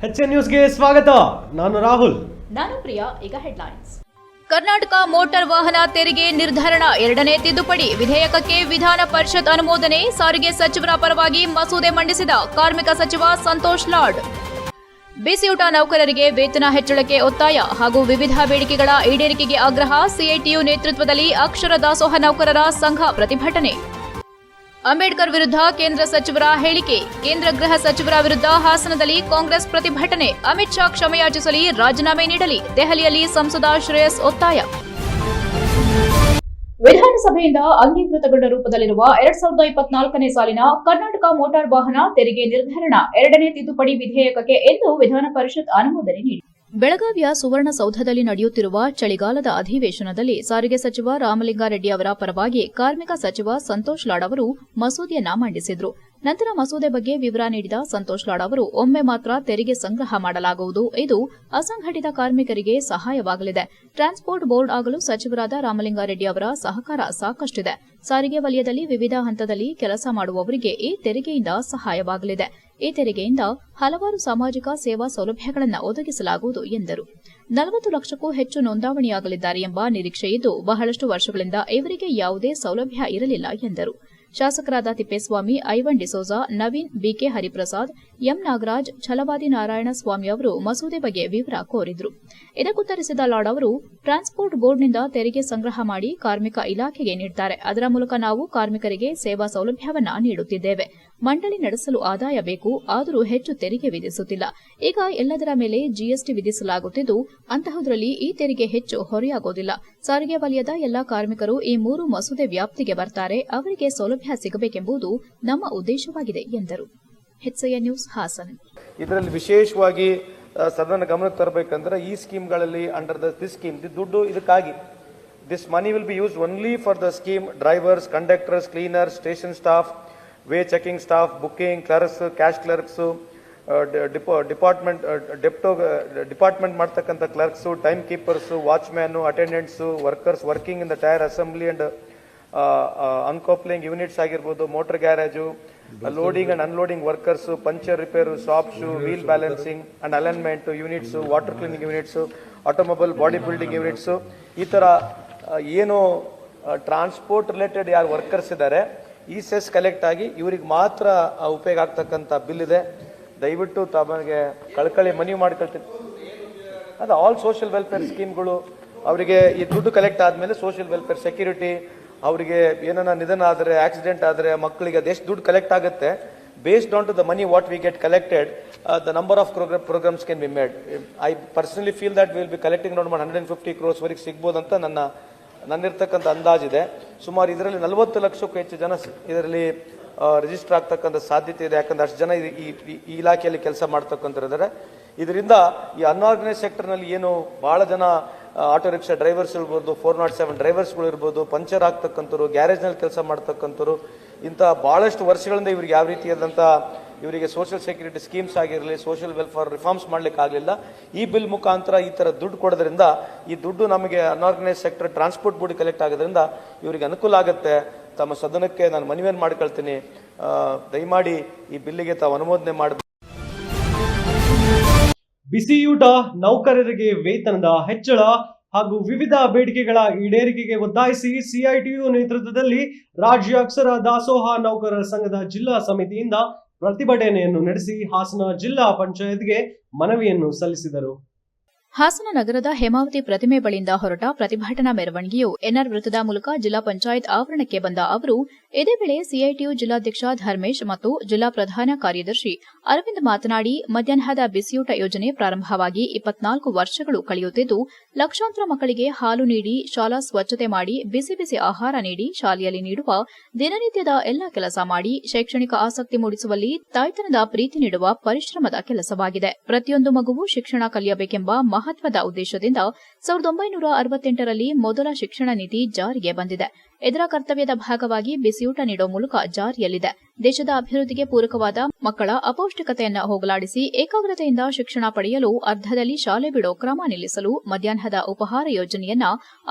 HN ನ್ಯೂಸ್ಗೆ ಸ್ವಾಗತ. ನಾನು ರಾಹುಲ್. ನಾನು ಪ್ರಿಯಾ. ಈಗ ಹೆಡ್ಲೈನ್ಸ್. ಕರ್ನಾಟಕ ಮೋಟಾರ್ ವಾಹನ ತೆರಿಗೆ ನಿರ್ಧಾರ ಎರಡನೇ ತಿದ್ದುಪಡಿ ವಿಧೇಯಕಕ್ಕೆ ವಿಧಾನ ಪರಿಷತ್ ಅನುಮೋದನೆ. ಸಾರಿಗೆ ಸಚಿವರ ಪರವಾಗಿ ಮಸೂದೆ ಮಂಡಿಸಿದ ಕಾರ್ಮಿಕ ಸಚಿವ ಸಂತೋಷ್ ಲಾಡ್. ಬಿಸಿಯೂಟ ನೌಕರರಿಗೆ ವೇತನ ಹೆಚ್ಚಳಕ್ಕೆ ಒತ್ತಾಯ ಹಾಗೂ ವಿವಿಧ ಬೇಡಿಕೆಗಳ ಈಡೇರಿಕೆಗೆ ಆಗ್ರಹ. ಸಿಐಟಿಯು ನೇತೃತ್ವದಲ್ಲಿ ಅಕ್ಷರ ದಾಸೋಹ ನೌಕರರ ಸಂಘ ಪ್ರತಿಭಟನೆ. ಅಂಬೇಡ್ಕರ್ ವಿರುದ್ಧ ಕೇಂದ್ರ ಸಚಿವರ ಹೇಳಿಕೆ. ಕೇಂದ್ರ ಗೃಹ ಸಚಿವರ ವಿರುದ್ಧ ಹಾಸನದಲ್ಲಿ ಕಾಂಗ್ರೆಸ್ ಪ್ರತಿಭಟನೆ. ಅಮಿತ್ ಶಾ ಕ್ಷಮೆಯಾಚಿಸಲಿ, ರಾಜೀನಾಮೆ ನೀಡಲಿ. ದೆಹಲಿಯಲ್ಲಿ ಸಂಸದ ಶ್ರೇಯಸ್ ಒತ್ತಾಯ. ವಿಧಾನಸಭೆಯಿಂದ ಅಂಗೀಕೃತಗೊಂಡ ರೂಪದಲ್ಲಿರುವ 2024ನೇ ಸಾಲಿನ ಕರ್ನಾಟಕ ಮೋಟಾರ್ ವಾಹನ ತೆರಿಗೆ ನಿರ್ಧಾರ ಎರಡನೇ ತಿದ್ದುಪಡಿ ವಿಧೇಯಕಕ್ಕೆ ಎಂದು ವಿಧಾನ ಪರಿಷತ್ ಅನುಮೋದನೆ ನೀಡಿದೆ. ಬೆಳಗಾವಿಯ ಸುವರ್ಣಸೌಧದಲ್ಲಿ ನಡೆಯುತ್ತಿರುವ ಚಳಿಗಾಲದ ಅಧಿವೇಶನದಲ್ಲಿ ಸಾರಿಗೆ ಸಚಿವ ರಾಮಲಿಂಗಾರೆಡ್ಡಿ ಅವರ ಪರವಾಗಿ ಕಾರ್ಮಿಕ ಸಚಿವ ಸಂತೋಷ್ ಲಾಡ್ ಅವರು ಮಸೂದೆಯನ್ನ ಮಂಡಿಸಿದರು. ನಂತರ ಮಸೂದೆ ಬಗ್ಗೆ ವಿವರ ನೀಡಿದ ಸಂತೋಷ್ ಲಾಡ್ ಅವರು, ಒಮ್ಮೆ ಮಾತ್ರ ತೆರಿಗೆ ಸಂಗ್ರಹ ಮಾಡಲಾಗುವುದು. ಇದು ಅಸಂಘಟಿತ ಕಾರ್ಮಿಕರಿಗೆ ಸಹಾಯವಾಗಲಿದೆ. ಟ್ರಾನ್ಸ್ಪೋರ್ಟ್ ಬೋರ್ಡ್ ಆಗಲು ಸಚಿವರಾದ ರಾಮಲಿಂಗಾರೆಡ್ಡಿ ಅವರ ಸಹಕಾರ ಸಾಕಷ್ಟಿದೆ. ಸಾರಿಗೆ ವಲಯದಲ್ಲಿ ವಿವಿಧ ಹಂತದಲ್ಲಿ ಕೆಲಸ ಮಾಡುವವರಿಗೆ ಈ ತೆರಿಗೆಯಿಂದ ಸಹಾಯವಾಗಲಿದೆ. ಈ ತೆರಿಗೆಯಿಂದ ಹಲವಾರು ಸಾಮಾಜಿಕ ಸೇವಾ ಸೌಲಭ್ಯಗಳನ್ನು ಒದಗಿಸಲಾಗುವುದು ಎಂದರು. 40 ಲಕ್ಷಕ್ಕೂ ಹೆಚ್ಚು ನೋಂದಾವಣಿಯಾಗಲಿದ್ದಾರೆ ಎಂಬ ನಿರೀಕ್ಷೆಯಿದ್ದು, ಬಹಳಷ್ಟು ವರ್ಷಗಳಿಂದ ಇವರಿಗೆ ಯಾವುದೇ ಸೌಲಭ್ಯ ಇರಲಿಲ್ಲ ಎಂದರು. ಶಾಸಕರಾದ ತಿಪ್ಪೇಸ್ವಾಮಿ, ಐವನ್ ಡಿಸೋಜ, ನವೀನ್, ಬಿಕೆ ಹರಿಪ್ರಸಾದ್, ಎಂ ನಾಗರಾಜ್, ಛಲವಾದಿ ನಾರಾಯಣ ಸ್ವಾಮಿ ಅವರು ಮಸೂದೆ ಬಗ್ಗೆ ವಿವರ ಕೋರಿದರು. ಇದಕ್ಕುತ್ತರಿಸಿದ ಲಾಡ್ ಅವರು, ಟ್ರಾನ್ಸ್ಪೋರ್ಟ್ ಬೋರ್ಡ್ನಿಂದ ತೆರಿಗೆ ಸಂಗ್ರಹ ಮಾಡಿ ಕಾರ್ಮಿಕ ಇಲಾಖೆಗೆ ನೀಡುತ್ತಾರೆ. ಅದರ ಮೂಲಕ ನಾವು ಕಾರ್ಮಿಕರಿಗೆ ಸೇವಾ ಸೌಲಭ್ಯವನ್ನ ನೀಡುತ್ತಿದ್ದೇವೆ. ಮಂಡಳಿ ನಡೆಸಲು ಆದಾಯ ಬೇಕು, ಆದರೂ ಹೆಚ್ಚು ತೆರಿಗೆ ವಿಧಿಸುತ್ತಿಲ್ಲ. ಈಗ ಎಲ್ಲದರ ಮೇಲೆ ಜಿಎಸ್ಟಿ ವಿಧಿಸಲಾಗುತ್ತಿದ್ದು, ಅಂತಹುದರಲ್ಲಿ ಈ ತೆರಿಗೆ ಹೆಚ್ಚು ಹೊರೆಯಾಗೋದಿಲ್ಲ. ಸಾರಿಗೆ ವಲಯದ ಎಲ್ಲಾ ಕಾರ್ಮಿಕರು ಈ 3 ಮಸೂದೆ ವ್ಯಾಪ್ತಿಗೆ ಬರ್ತಾರೆ. ಅವರಿಗೆ ಸೌಲಭ್ಯ ಸಿಗಬೇಕೆಂಬುದು ನಮ್ಮ ಉದ್ದೇಶವಾಗಿದೆ ಎಂದರು. HN news Hassan. ಇದರಲ್ಲಿ ವಿಶೇಷವಾಗಿ ಸದನ ಗಮನಕ್ಕೆ ತರಬೇಕಂದ್ರೆ ಈ ಸ್ಕೀಮ್ಗಳಲ್ಲಿ ಅಂಡರ್ ದಿಸ್ ಸ್ಕೀಮ್ ದುಡ್ಡು ಇದಕ್ಕಾಗಿ this money will be use only for the scheme drivers, conductors, cleaners, station staff, way checking staff, booking clerks, cash clerks, department ಮಾಡ್ತಕ್ಕಂಥ clerks, time keepers, watchman, attendants, workers working in the tyre assembly and uncoupling units ಆಗಿರ್ಬೋದು, motor garage, loading and unloading workers, puncture repair, shops, wheel balancing and alignment units, water cleaning units, automobile body building units, ಈ ಥರ ಏನು transport related ಯಾರು workers ಇದ್ದಾರೆ ಈ cess collect ಆಗಿ ಇವ್ರಿಗೆ ಮಾತ್ರ ಉಪಯೋಗ ಆಗ್ತಕ್ಕಂಥ ಬಿಲ್ ಇದೆ. ದಯವಿಟ್ಟು ತಮಗೆ ಕಳ್ಕಳಿ ಮನವಿ ಮಾಡ್ಕೊಳ್ತೀನಿ. ಅದು ಆಲ್ ಸೋಷಿಯಲ್ ವೆಲ್ಫೇರ್ ಸ್ಕೀಮ್ಗಳು ಅವರಿಗೆ ಈ ದುಡ್ಡು ಕಲೆಕ್ಟ್ ಆದಮೇಲೆ ಸೋಷಿಯಲ್ ವೆಲ್ಫೇರ್ ಸೆಕ್ಯೂರಿಟಿ, ಅವರಿಗೆ ಏನನ್ನ ನಿಧನ ಆದರೆ, ಆಕ್ಸಿಡೆಂಟ್ ಆದರೆ, ಮಕ್ಕಳಿಗೆ ಅದೆಷ್ಟು ದುಡ್ಡು ಕಲೆಕ್ಟ್ ಆಗುತ್ತೆ based on to the money what we get collected, the number of programmes can be made. I personally feel that will be collecting around 150 crores ವರೆಗೆ ಸಿಗ್ಬೋದು ಅಂತ ನನ್ನಿರ್ತಕ್ಕಂಥ ಅಂದಾಜಿದೆ. ಸುಮಾರು ಇದರಲ್ಲಿ 40 ಲಕ್ಷಕ್ಕೂ ಹೆಚ್ಚು ಜನ ಇದರಲ್ಲಿ ರಿಜಿಸ್ಟರ್ ಆಗ್ತಕ್ಕಂಥ ಸಾಧ್ಯತೆ ಇದೆ. ಯಾಕಂದ್ರೆ ಅಷ್ಟು ಜನ ಈ ಇಲಾಖೆಯಲ್ಲಿ ಕೆಲಸ ಮಾಡ್ತಕ್ಕಂಥದ್ದಾರೆ. ಇದರಿಂದ ಈ ಅನ್ಆರ್ಗನೈಸ್ ಸೆಕ್ಟರ್ನಲ್ಲಿ ಏನು ಬಹಳ ಜನ ಆಟೋ ರಿಕ್ಷಾ ಡ್ರೈವರ್ಸ್ ಇರ್ಬೋದು, 407 ಡ್ರೈವರ್ಸ್ಗಳು ಇರ್ಬೋದು, ಪಂಚರ್ ಆಗ್ತಕ್ಕಂಥವ್ರು, ಗ್ಯಾರೇಜ್ನಲ್ಲಿ ಕೆಲಸ ಮಾಡ್ತಕ್ಕಂಥವ್ರು, ಇಂಥ ಬಹಳಷ್ಟು ವರ್ಷಗಳಿಂದ ಇವ್ರಿಗೆ ಯಾವ ರೀತಿಯಾದಂಥ ಇವರಿಗೆ ಸೋಷಿಯಲ್ ಸೆಕ್ಯೂರಿಟಿ ಸ್ಕೀಮ್ಸ್ ಆಗಿರಲಿ, ಸೋಷಿಯಲ್ ವೆಲ್ಫೇರ್ ರಿಫಾರ್ಮ್ಸ್ ಮಾಡ್ಲಿಕ್ಕೆ ಆಗಲಿಲ್ಲ. ಈ ಬಿಲ್ ಮುಖಾಂತರ ಈ ಥರ ದುಡ್ಡು ಕೊಡೋದ್ರಿಂದ ಈ ದುಡ್ಡು ನಮಗೆ unorganised sector transport board collect ಆಗೋದ್ರಿಂದ ಇವರಿಗೆ ಅನುಕೂಲ ಆಗುತ್ತೆ. ತಮ್ಮ ಸದನಕ್ಕೆ ನಾನು ಮನವಿಯನ್ನು ಮಾಡ್ಕೊಳ್ತೀನಿ, ದಯಮಾಡಿ ಈ ಬಿಲ್ಲಿಗೆ ತಾವು ಅನುಮೋದನೆ ಮಾಡಬೇಕು. ಬಿಸಿಯೂಟ ನೌಕರರಿಗೆ ವೇತನದ ಹೆಚ್ಚಳ ಹಾಗೂ ವಿವಿಧ ಬೇಡಿಕೆಗಳ ಈಡೇರಿಕೆಗೆ ಒತ್ತಾಯಿಸಿ ಸಿಐಟಿಯು ನೇತೃತ್ವದಲ್ಲಿ ರಾಜ್ಯ ಅಕ್ಷರ ದಾಸೋಹ ನೌಕರರ ಸಂಘದ ಜಿಲ್ಲಾ ಸಮಿತಿಯಿಂದ ಪ್ರತಿಭಟನೆಯನ್ನು ನಡೆಸಿ ಹಾಸನ ಜಿಲ್ಲಾ ಪಂಚಾಯತ್ಗೆ ಮನವಿಯನ್ನು ಸಲ್ಲಿಸಿದರು. ಹಾಸನ ನಗರದ ಹೇಮಾವತಿ ಪ್ರತಿಮೆ ಬಳಿಯಿಂದ ಹೊರಟ ಪ್ರತಿಭಟನಾ ಮೆರವಣಿಗೆಯು ಎನ್ಆರ್ ವೃತ್ತದ ಮೂಲಕ ಜಿಲ್ಲಾ ಪಂಚಾಯತ್ ಆವರಣಕ್ಕೆ ಬಂದ ಅವರು ಇದೇ ವೇಳೆ ಸಿಐಟಿಯು ಜಿಲ್ಲಾಧ್ಯಕ್ಷ ಧರ್ಮೇಶ್ ಮತ್ತು ಜಿಲ್ಲಾ ಪ್ರಧಾನ ಕಾರ್ಯದರ್ಶಿ ಅರವಿಂದ್ ಮಾತನಾಡಿ, ಮಧ್ಯಾಹ್ನದ ಬಿಸಿಯೂಟ ಯೋಜನೆ ಪ್ರಾರಂಭವಾಗಿ 24 ವರ್ಷಗಳು ಕಳೆಯುತ್ತಿದ್ದು, ಲಕ್ಷಾಂತರ ಮಕ್ಕಳಿಗೆ ಹಾಲು ನೀಡಿ, ಶಾಲಾ ಸ್ವಚ್ಛತೆ ಮಾಡಿ, ಬಿಸಿ ಬಿಸಿ ಆಹಾರ ನೀಡಿ, ಶಾಲೆಯಲ್ಲಿ ನೀಡುವ ದಿನನಿತ್ಯದ ಎಲ್ಲ ಕೆಲಸ ಮಾಡಿ, ಶೈಕ್ಷಣಿಕ ಆಸಕ್ತಿ ಮೂಡಿಸುವಲ್ಲಿ ತಾಯ್ತನದ ಪ್ರೀತಿ ನೀಡುವ ಪರಿಶ್ರಮದ ಕೆಲಸವಾಗಿದೆ. ಪ್ರತಿಯೊಂದು ಮಗುವು ಶಿಕ್ಷಣ ಕಲಿಯಬೇಕೆಂಬ ಮಹತ್ವದ ಉದ್ದೇಶದಿಂದ 1968ರಲ್ಲಿ ಮೊದಲ ಶಿಕ್ಷಣ ನೀತಿ ಜಾರಿಗೆ ಬಂದಿದೆ. ಇದರ ಕರ್ತವ್ಯದ ಭಾಗವಾಗಿ ಬಿಸಿಯೂಟ ನೀಡುವ ಮೂಲಕ ಜಾರಿಯಲ್ಲಿದೆ. ದೇಶದ ಅಭಿವೃದ್ಧಿಗೆ ಪೂರಕವಾದ ಮಕ್ಕಳ ಅಪೌಷ್ಟಿಕತೆಯನ್ನು ಹೋಗಲಾಡಿಸಿ ಏಕಾಗ್ರತೆಯಿಂದ ಶಿಕ್ಷಣ ಪಡೆಯಲು ಅರ್ಧದಲ್ಲಿ ಶಾಲೆ ಬಿಡೋ ಕ್ರಮ ನಿಲ್ಲಿಸಲು ಮಧ್ಯಾಹ್ನದ ಉಪಹಾರ ಯೋಜನೆಯನ್ನ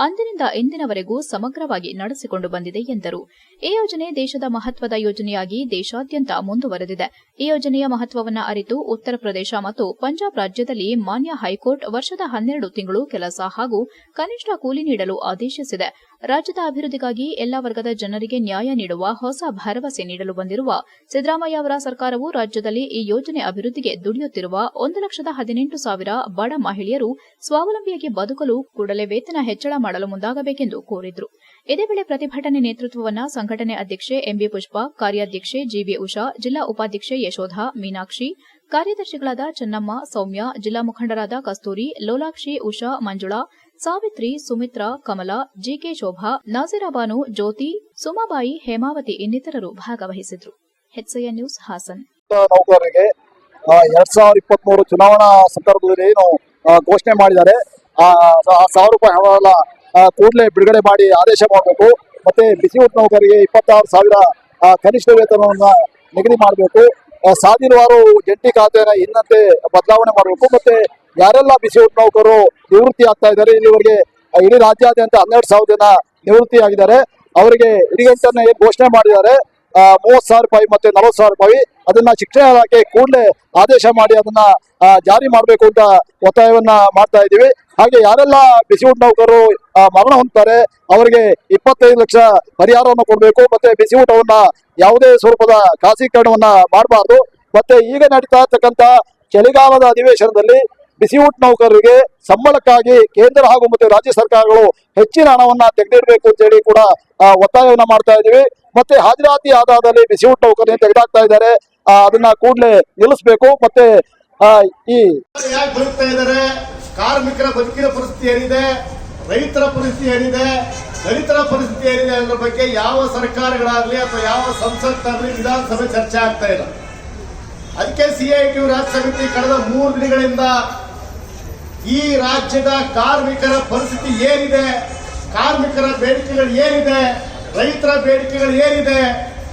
ಅಂದಿನಿಂದ ಇಂದಿನವರೆಗೂ ಸಮಗ್ರವಾಗಿ ನಡೆಸಿಕೊಂಡು ಬಂದಿದೆ ಎಂದರು. ಈ ಯೋಜನೆ ದೇಶದ ಮಹತ್ವದ ಯೋಜನೆಯಾಗಿ ದೇಶಾದ್ಯಂತ ಮುಂದುವರೆದಿದೆ. ಈ ಯೋಜನೆಯ ಮಹತ್ವವನ್ನು ಅರಿತು ಉತ್ತರ ಪ್ರದೇಶ ಮತ್ತು ಪಂಜಾಬ್ ರಾಜ್ಯದಲ್ಲಿ ಮಾನ್ಯ ಹೈಕೋರ್ಟ್ ವರ್ಷದ 12 ತಿಂಗಳು ಕೆಲಸ ಹಾಗೂ ಕನಿಷ್ಠ ಕೂಲಿ ನೀಡಲು ಆದೇಶಿಸಿದೆ. ರಾಜ್ಯದ ಅಭಿವೃದ್ಧಿಗಾಗಿ ಎಲ್ಲಾ ವರ್ಗದ ಜನರಿಗೆ ನ್ಯಾಯ ನೀಡುವ ಹೊಸ ಭರವಸೆ ನೀಡಲು ಬಂದಿರುವ ಸಿದ್ದರಾಮಯ್ಯ ಅವರ ಸರ್ಕಾರವು ರಾಜ್ಯದಲ್ಲಿ ಈ ಯೋಜನೆ ಅಭಿವೃದ್ಧಿಗೆ ದುಡಿಯುತ್ತಿರುವ 1,18,000 ಬಡ ಮಹಿಳೆಯರು ಸ್ವಾವಲಂಬಿಯಾಗಿ ಬದುಕಲು ಕೂಡಲೇ ವೇತನ ಹೆಚ್ಚಳ ಮಾಡಲು ಮುಂದಾಗಬೇಕೆಂದು ಕೋರಿದರು. ಇದೇ ವೇಳೆ ಪ್ರತಿಭಟನೆ ನೇತೃತ್ವವನ್ನು ಸಂಘಟನೆ ಅಧ್ಯಕ್ಷೆ ಎಂಬಿ ಪುಷ್ಪಾ, ಕಾರ್ಯಾಧ್ಯಕ್ಷೆ ಜಿವಿ ಉಷಾ, ಜಿಲ್ಲಾ ಉಪಾಧ್ಯಕ್ಷೆ ಯಶೋಧ, ಮೀನಾಕ್ಷಿ, ಕಾರ್ಯದರ್ಶಿಗಳಾದ ಚೆನ್ನಮ್ಮ, ಸೌಮ್ಯ, ಜಿಲ್ಲಾ ಮುಖಂಡರಾದ ಕಸ್ತೂರಿ, ಲೋಲಾಕ್ಷಿ, ಉಷಾ, ಮಂಜುಳಾ, ಸಾವಿತ್ರಿ, ಸುಮಿತ್ರಾ, ಕಮಲಾ, ಜಿಕೆ ಶೋಭಾ, ನಾಜಿರಾಬಾನು, ಜ್ಯೋತಿ, ಸುಮಾಬಾಯಿ, ಹೇಮಾವತಿ ಇನ್ನಿತರರು ಭಾಗವಹಿಸಿದ್ರು. HCN news Haasan. ನೌಕರರಿಗೆ 2023 ಚುನಾವಣಾ ಸಂದರ್ಭದಲ್ಲಿ ಏನು ಘೋಷಣೆ ಮಾಡಿದ್ದಾರೆ, 1,000 ರೂಪಾಯಿ ಹಣ ಕೂಡಲೇ ಬಿಡುಗಡೆ ಮಾಡಿ ಆದೇಶ ಮಾಡಬೇಕು. ಮತ್ತೆ ಬಿಸಿಯೂಟ ನೌಕರರಿಗೆ 26,000 ಕನಿಷ್ಠ ವೇತನವನ್ನು ನಿಗದಿ ಮಾಡಬೇಕು. ಸಾಧೀನವಾರು ಜಂಟಿ ಖಾತೆಯನ್ನು ಇನ್ನಂತೆ ಬದಲಾವಣೆ ಮಾಡಬೇಕು. ಮತ್ತೆ ಯಾರೆಲ್ಲ ಬಿಸಿಯೂಟ ನೌಕರರು ನಿವೃತ್ತಿ ಆಗ್ತಾ ಇದ್ದಾರೆ, ಇಲ್ಲಿವರೆಗೆ ಇಡೀ ರಾಜ್ಯಾದ್ಯಂತ 12,000 ಜನ ನಿವೃತ್ತಿ ಆಗಿದ್ದಾರೆ. ಅವರಿಗೆ ಇಡಿಗಂಟನ್ನ ಏನು ಘೋಷಣೆ ಮಾಡಿದ್ದಾರೆ 30,000 ರೂಪಾಯಿ ಮತ್ತೆ 40,000 ರೂಪಾಯಿ, ಅದನ್ನ ಶಿಕ್ಷಣ ಇಲಾಖೆ ಕೂಡಲೇ ಆದೇಶ ಮಾಡಿ ಅದನ್ನ ಜಾರಿ ಮಾಡಬೇಕು ಅಂತ ಒತ್ತಾಯವನ್ನ ಮಾಡ್ತಾ ಇದ್ದೀವಿ. ಹಾಗೆ ಯಾರೆಲ್ಲ ಬಿಸಿಯೂಟ ನೌಕರರು ಮರಣ ಹೊಂದ್ತಾರೆ ಅವರಿಗೆ 25 ಲಕ್ಷ ಪರಿಹಾರವನ್ನು ಕೊಡಬೇಕು. ಮತ್ತೆ ಬಿಸಿಯೂಟವನ್ನ ಯಾವುದೇ ಸ್ವರೂಪದ ಖಾಸಗೀಕರಣವನ್ನ ಮಾಡಬಾರ್ದು. ಮತ್ತೆ ಈಗ ನಡೀತಾ ಇರ್ತಕ್ಕಂಥ ಚಳಿಗಾಲದ ಅಧಿವೇಶನದಲ್ಲಿ ಬಿಸಿಯೂಟ ನೌಕರರಿಗೆ ಸಂಬಳಕ್ಕಾಗಿ ಕೇಂದ್ರ ಹಾಗೂ ಮತ್ತೆ ರಾಜ್ಯ ಸರ್ಕಾರಗಳು ಹೆಚ್ಚಿನ ಹಣವನ್ನ ತೆಗೆದಿಡಬೇಕು ಅಂತ ಹೇಳಿ ಕೂಡ ಒತ್ತಾಯವನ್ನ ಮಾಡ್ತಾ ಇದ್ದೀವಿ. ಮತ್ತೆ ಹಾಜರಾತಿ ಆಧಾರದಲ್ಲಿ ಬಿಸಿಯೂಟ ನೌಕರರಿಗೆ ತೆಗೆದಾಕ್ತಾ ಇದ್ದಾರೆ, ಅದನ್ನ ಕೂಡಲೇ ನಿಲ್ಲಿಸಬೇಕು. ಮತ್ತೆ ಈ ಯಾಕೆ ಬದುಕ್ತಾ ಇದ್ದಾರೆ, ಕಾರ್ಮಿಕರ ಬದುಕಿನ ಪರಿಸ್ಥಿತಿ ಏನಿದೆ, ರೈತರ ಪರಿಸ್ಥಿತಿ ಏನಿದೆ, ದಲಿತರ ಪರಿಸ್ಥಿತಿ ಏನಿದೆ ಅನ್ನೋ ಬಗ್ಗೆ ಯಾವ ಸರ್ಕಾರಗಳಾಗ್ಲಿ ಅಥವಾ ಯಾವ ಸಂಸತ್ತಾಗ್ಲಿ ವಿಧಾನಸಭೆ ಚರ್ಚೆ ಆಗ್ತಾ ಇಲ್ಲ. ಅದಕ್ಕೆ CITU ರಾಜ್ಯ ಸಮಿತಿ ಕಳೆದ 3 ದಿನಗಳಿಂದ ಈ ರಾಜ್ಯದ ಕಾರ್ಮಿಕರ ಪರಿಸ್ಥಿತಿ ಏನಿದೆ, ಕಾರ್ಮಿಕರ ಬೇಡಿಕೆಗಳು ಏನಿದೆ, ರೈತರ ಬೇಡಿಕೆಗಳು ಏನಿದೆ,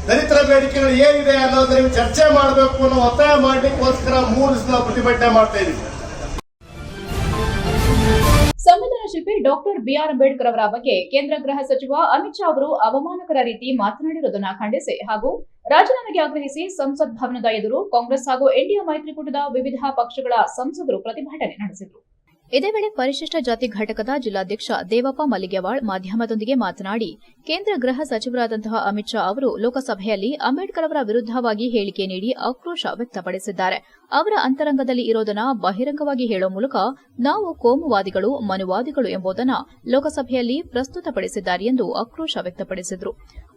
ದಲಿತರ ಬೇಡಿಕೆಗಳು ಏನಿದೆ ಅನ್ನೋದನ್ನ ಚರ್ಚೆ ಮಾಡಬೇಕು ಅನ್ನೋ ಒತ್ತಾಯ ಮಾಡಲಿಕ್ಕೋಸ್ಕರ 3 ದಿವಸ ಪ್ರತಿಭಟನೆ ಮಾಡ್ತಾ ಇದ್ದೀವಿ. ಸಂವಿಧಾನ ಶಿಲ್ಪಿ ಡಾಕ್ಟರ್ ಬಿಆರ್ ಅಂಬೇಡ್ಕರ್ ಅವರ ಬಗ್ಗೆ ಕೇಂದ್ರ ಗೃಹ ಸಚಿವ ಅಮಿತ್ ಶಾ ಅವರು ಅವಮಾನಕರ ರೀತಿ ಮಾತನಾಡಿರುವುದನ್ನು ಖಂಡಿಸಿ ಹಾಗೂ ರಾಜೀನಾಮೆಗೆ ಆಗ್ರಹಿಸಿ ಸಂಸತ್ ಭವನದ ಎದುರು ಕಾಂಗ್ರೆಸ್ ಹಾಗೂ ಎನ್ಡಿಎ ಮೈತ್ರಿಕೂಟದ ವಿವಿಧ ಪಕ್ಷಗಳ ಸಂಸದರು ಪ್ರತಿಭಟನೆ ನಡೆಸಿದರು. ಇದೇ ವೇಳೆ ಪರಿಶಿಷ್ಟ ಜಾತಿ ಘಟಕದ ಜಿಲ್ಲಾಧ್ಯಕ್ಷ ದೇವಪ್ಪ ಮಲ್ಲಿಗೆವಾಳ್ ಮಾಧ್ಯಮದೊಂದಿಗೆ ಮಾತನಾಡಿ, ಕೇಂದ್ರ ಗೃಹ ಸಚಿವರಾದಂತಹ ಅಮಿತ್ ಶಾ ಅವರು ಲೋಕಸಭೆಯಲ್ಲಿ ಅಂಬೇಡ್ಕರ್ ಅವರ ವಿರುದ್ದವಾಗಿ ಹೇಳಿಕೆ ನೀಡಿ ಆಕ್ರೋಶ ವ್ಯಕ್ತಪಡಿಸಿದ್ದಾರೆ. ಅವರ ಅಂತರಂಗದಲ್ಲಿ ಇರೋದನ್ನ ಬಹಿರಂಗವಾಗಿ ಹೇಳೋ ಮೂಲಕ ನಾವು ಕೋಮುವಾದಿಗಳು, ಮನುವಾದಿಗಳು ಎಂಬುದನ್ನು ಲೋಕಸಭೆಯಲ್ಲಿ ಪ್ರಸ್ತುತಪಡಿಸಿದ್ದಾರೆ ಎಂದು ಆಕ್ರೋಶ ವ್ಯಕ್ತಪಡಿಸಿದರು.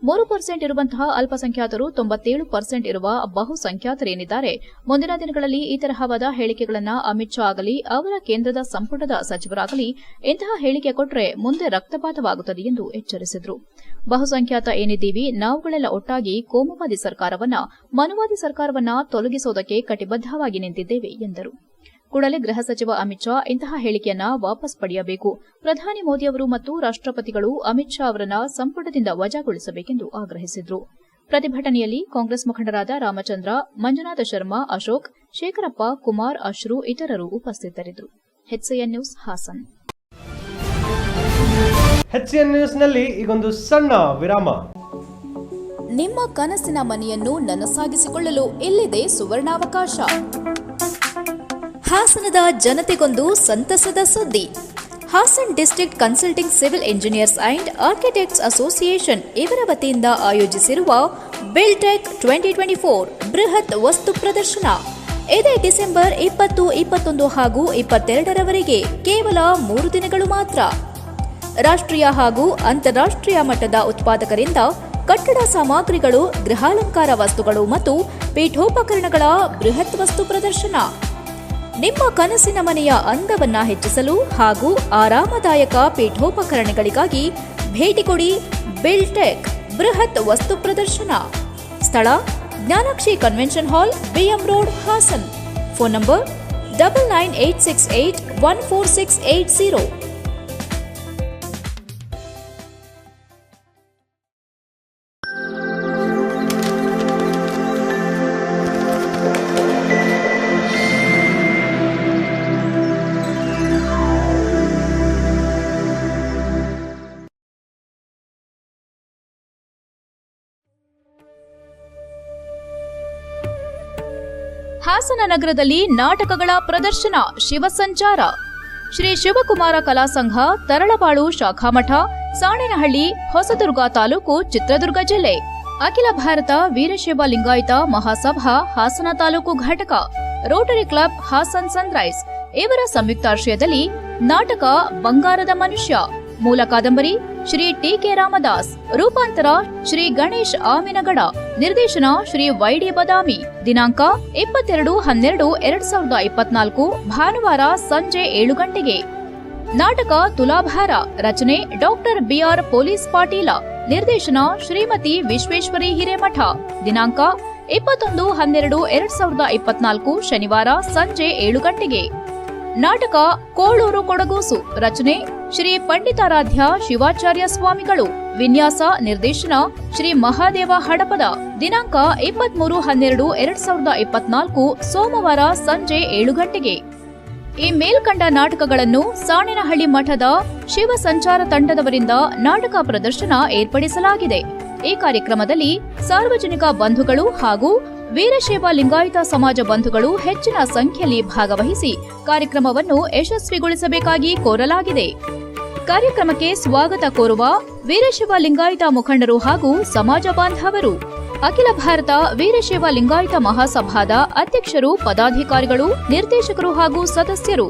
3% ಇರುವಂತಹ ಅಲ್ಪಸಂಖ್ಯಾತರು 97% ಇರುವ ಬಹುಸಂಖ್ಯಾತರೇನಿದ್ದಾರೆ, ಮುಂದಿನ ದಿನಗಳಲ್ಲಿ ಈ ತರಹವಾದ ಹೇಳಿಕೆಗಳನ್ನು ಅಮಿತ್ ಶಾ ಆಗಲಿ ಅವರ ಕೇಂದ್ರದ ಸಂಪುಟದ ಸಚಿವರಾಗಲಿ ಇಂತಹ ಹೇಳಿಕೆ ಕೊಟ್ಟರೆ ಮುಂದೆ ರಕ್ತಪಾತವಾಗುತ್ತದೆ ಎಂದು ಎಚ್ಚರಿಸಿದರು. ಬಹುಸಂಖ್ಯಾತ ಏನಿದ್ದೀವಿ, ನಾವುಗಳೆಲ್ಲ ಒಟ್ಟಾಗಿ ಕೋಮುವಾದಿ ಸರ್ಕಾರವನ್ನ, ಮನುವಾದಿ ಸರ್ಕಾರವನ್ನ ತೊಲಗಿಸುವುದಕ್ಕೆ ಕಟಿಬದ್ದವಾಗಿ ನಿಂತಿದ್ದೇವೆ ಎಂದರು. ಕೂಡಲೇ ಗೃಹ ಸಚಿವ ಅಮಿತ್ ಶಾ ಇಂತಹ ಹೇಳಿಕೆಯನ್ನ ವಾಪಸ್ ಪಡೆಯಬೇಕು. ಪ್ರಧಾನಿ ಮೋದಿಯವರು ಮತ್ತು ರಾಷ್ಟ್ರಪತಿಗಳು ಅಮಿತ್ ಶಾ ಅವರನ್ನ ಸಂಪುಟದಿಂದ ವಜಾಗೊಳಿಸಬೇಕೆಂದು ಆಗ್ರಹಿಸಿದರು. ಪ್ರತಿಭಟನೆಯಲ್ಲಿ ಕಾಂಗ್ರೆಸ್ ಮುಖಂಡರಾದ ರಾಮಚಂದ್ರ, ಮಂಜುನಾಥ ಶರ್ಮಾ, ಅಶೋಕ್, ಶೇಖರಪ್ಪ, ಕುಮಾರ್, ಅಶ್ರು ಇತರರು ಉಪಸ್ಥಿತರಿದ್ದರು. HCN news Hassan. HCN ನ್ಯೂಸ್ನಲ್ಲಿ ಈಗೊಂದು ಸಣ್ಣ ವಿರಾಮ. ನಿಮ್ಮ ಕನಸಿನ ಮನೆಯನ್ನು ನನಸಾಗಿಸಿಕೊಳ್ಳಲು ಇಲ್ಲಿದೆ ಸುವರ್ಣಾವಕಾಶ. ಹಾಸನದ ಜನತೆಗೊಂದು ಸಂತಸದ ಸುದ್ದಿ. Hassan district consulting civil engineers and architects association ಇವರ ವತಿಯಿಂದ ಆಯೋಜಿಸಿರುವ ಬಿಲ್ಟೆಕ್ 2024 ಬೃಹತ್ ವಸ್ತು ಪ್ರದರ್ಶನ ಇದೇ ಡಿಸೆಂಬರ್ 20, 21 ಹಾಗೂ 22ರವರೆಗೆ ಕೇವಲ 3 ದಿನಗಳು ಮಾತ್ರ. ರಾಷ್ಟ್ರೀಯ ಹಾಗೂ ಅಂತಾರಾಷ್ಟ್ರೀಯ ಮಟ್ಟದ ಉತ್ಪಾದಕರಿಂದ ಕಟ್ಟಡ ಸಾಮಗ್ರಿಗಳು, ಗೃಹಾಲಂಕಾರ ವಸ್ತುಗಳು ಮತ್ತು ಪೀಠೋಪಕರಣಗಳ ಬೃಹತ್ ವಸ್ತು ಪ್ರದರ್ಶನ. ನಿಮ್ಮ ಕನಸಿನ ಮನೆಯ ಅಂದವನ್ನ ಹೆಚ್ಚಿಸಲು ಹಾಗೂ ಆರಾಮದಾಯಕ ಪೀಠೋಪಕರಣಗಳಿಗಾಗಿ ಭೇಟಿ ಕೊಡಿ ಬಿಲ್ಟೆಕ್ ಬೃಹತ್ ವಸ್ತು ಪ್ರದರ್ಶನ. ಸ್ಥಳ Jnanakshi convention hall, BM road, Hassan. Phone number 9986814680. Hassan ನಗರದಲ್ಲಿ ನಾಟಕಗಳ ಪ್ರದರ್ಶನ ಶಿವಸಂಚಾರ. ಶ್ರೀ ಶಿವಕುಮಾರ ಕಲಾ ಸಂಘ, ತರಳಬಾಳು ಶಾಖಾಮಠ, ಸಾಣೇನಹಳ್ಳಿ, ಹೊಸದುರ್ಗ ತಾಲೂಕು, ಚಿತ್ರದುರ್ಗ ಜಿಲ್ಲೆ. ಅಖಿಲ ಭಾರತ ವೀರಶೈವ ಲಿಂಗಾಯತ ಮಹಾಸಭಾ ಹಾಸನ ತಾಲೂಕು ಘಟಕ, ರೋಟರಿ ಕ್ಲಬ್ ಹಾಸನ್ ಸನ್ರೈಸ್ ಇವರ ಸಂಯುಕ್ತಾಶ್ರಯದಲ್ಲಿ ನಾಟಕ ಬಂಗಾರದ ಮನುಷ್ಯ. ಮೂಲ ಕಾದಂಬರಿ ಶ್ರೀ ಟಿ.ಕೆ. ರಾಮದಾಸ್. ರೂಪಾಂತರ ಶ್ರೀ ಗಣೇಶ್ ಆಮಿನಗಡ. ನಿರ್ದೇಶನ ಶ್ರೀ ವೈಡಿ ಬದಾಮಿ. ದಿನಾಂಕ 22/12/2024 ಭಾನುವಾರ ಸಂಜೆ 7 ಗಂಟೆಗೆ. ನಾಟಕ ತುಲಾಭಾರ. ರಚನೆ ಡಾಕ್ಟರ್ ಬಿಆರ್ ಪೊಲೀಸ್ ಪಾಟೀಲ. ನಿರ್ದೇಶನ ಶ್ರೀಮತಿ ವಿಶ್ವೇಶ್ವರಿ ಹಿರೇಮಠ. ದಿನಾಂಕ 21/12/2024 ಶನಿವಾರ ಸಂಜೆ 7 ಗಂಟೆಗೆ. ನಾಟಕ ಕೋಳೂರು ಕೊಡಗೂಸು. ರಚನೆ ಶ್ರೀ ಪಂಡಿತಾರಾಧ್ಯ ಶಿವಾಚಾರ್ಯ ಸ್ವಾಮಿಗಳು. ವಿನ್ಯಾಸ ನಿರ್ದೇಶನ ಶ್ರೀ ಮಹಾದೇವ ಹಡಪದ. ದಿನಾಂಕ 23/12/2024 ಸೋಮವಾರ ಸಂಜೆ 7 ಗಂಟೆಗೆ. ಈ ಮೇಲ್ಕಂಡ ನಾಟಕಗಳನ್ನು ಸಾಣೇನಹಳ್ಳಿ ಮಠದ ಶಿವ ಸಂಚಾರ ತಂಡದವರಿಂದ ನಾಟಕ ಪ್ರದರ್ಶನ ಏರ್ಪಡಿಸಲಾಗಿದೆ. ಈ ಕಾರ್ಯಕ್ರಮದಲ್ಲಿ ಸಾರ್ವಜನಿಕ ಬಂಧುಗಳು ಹಾಗೂ ವೀರಶೈವ ಲಿಂಗಾಯತ ಸಮಾಜ ಬಂಧುಗಳು ಹೆಚ್ಚಿನ ಸಂಖ್ಯೆಯಲ್ಲಿ ಭಾಗವಹಿಸಿ ಕಾರ್ಯಕ್ರಮವನ್ನು ಯಶಸ್ವಿಗೊಳಿಸಬೇಕಾಗಿ ಕೋರಲಾಗಿದೆ. ಕಾರ್ಯಕ್ರಮಕ್ಕೆ ಸ್ವಾಗತ ಕೋರುವ ವೀರಶೈವ ಲಿಂಗಾಯತ ಮುಖಂಡರು ಹಾಗೂ ಸಮಾಜ ಬಾಂಧವರು, ಅಖಿಲ ಭಾರತ ವೀರಶೈವ ಲಿಂಗಾಯತ ಮಹಾಸಭಾದ ಅಧ್ಯಕ್ಷರು, ಪದಾಧಿಕಾರಿಗಳು, ನಿರ್ದೇಶಕರು ಹಾಗೂ ಸದಸ್ಯರು.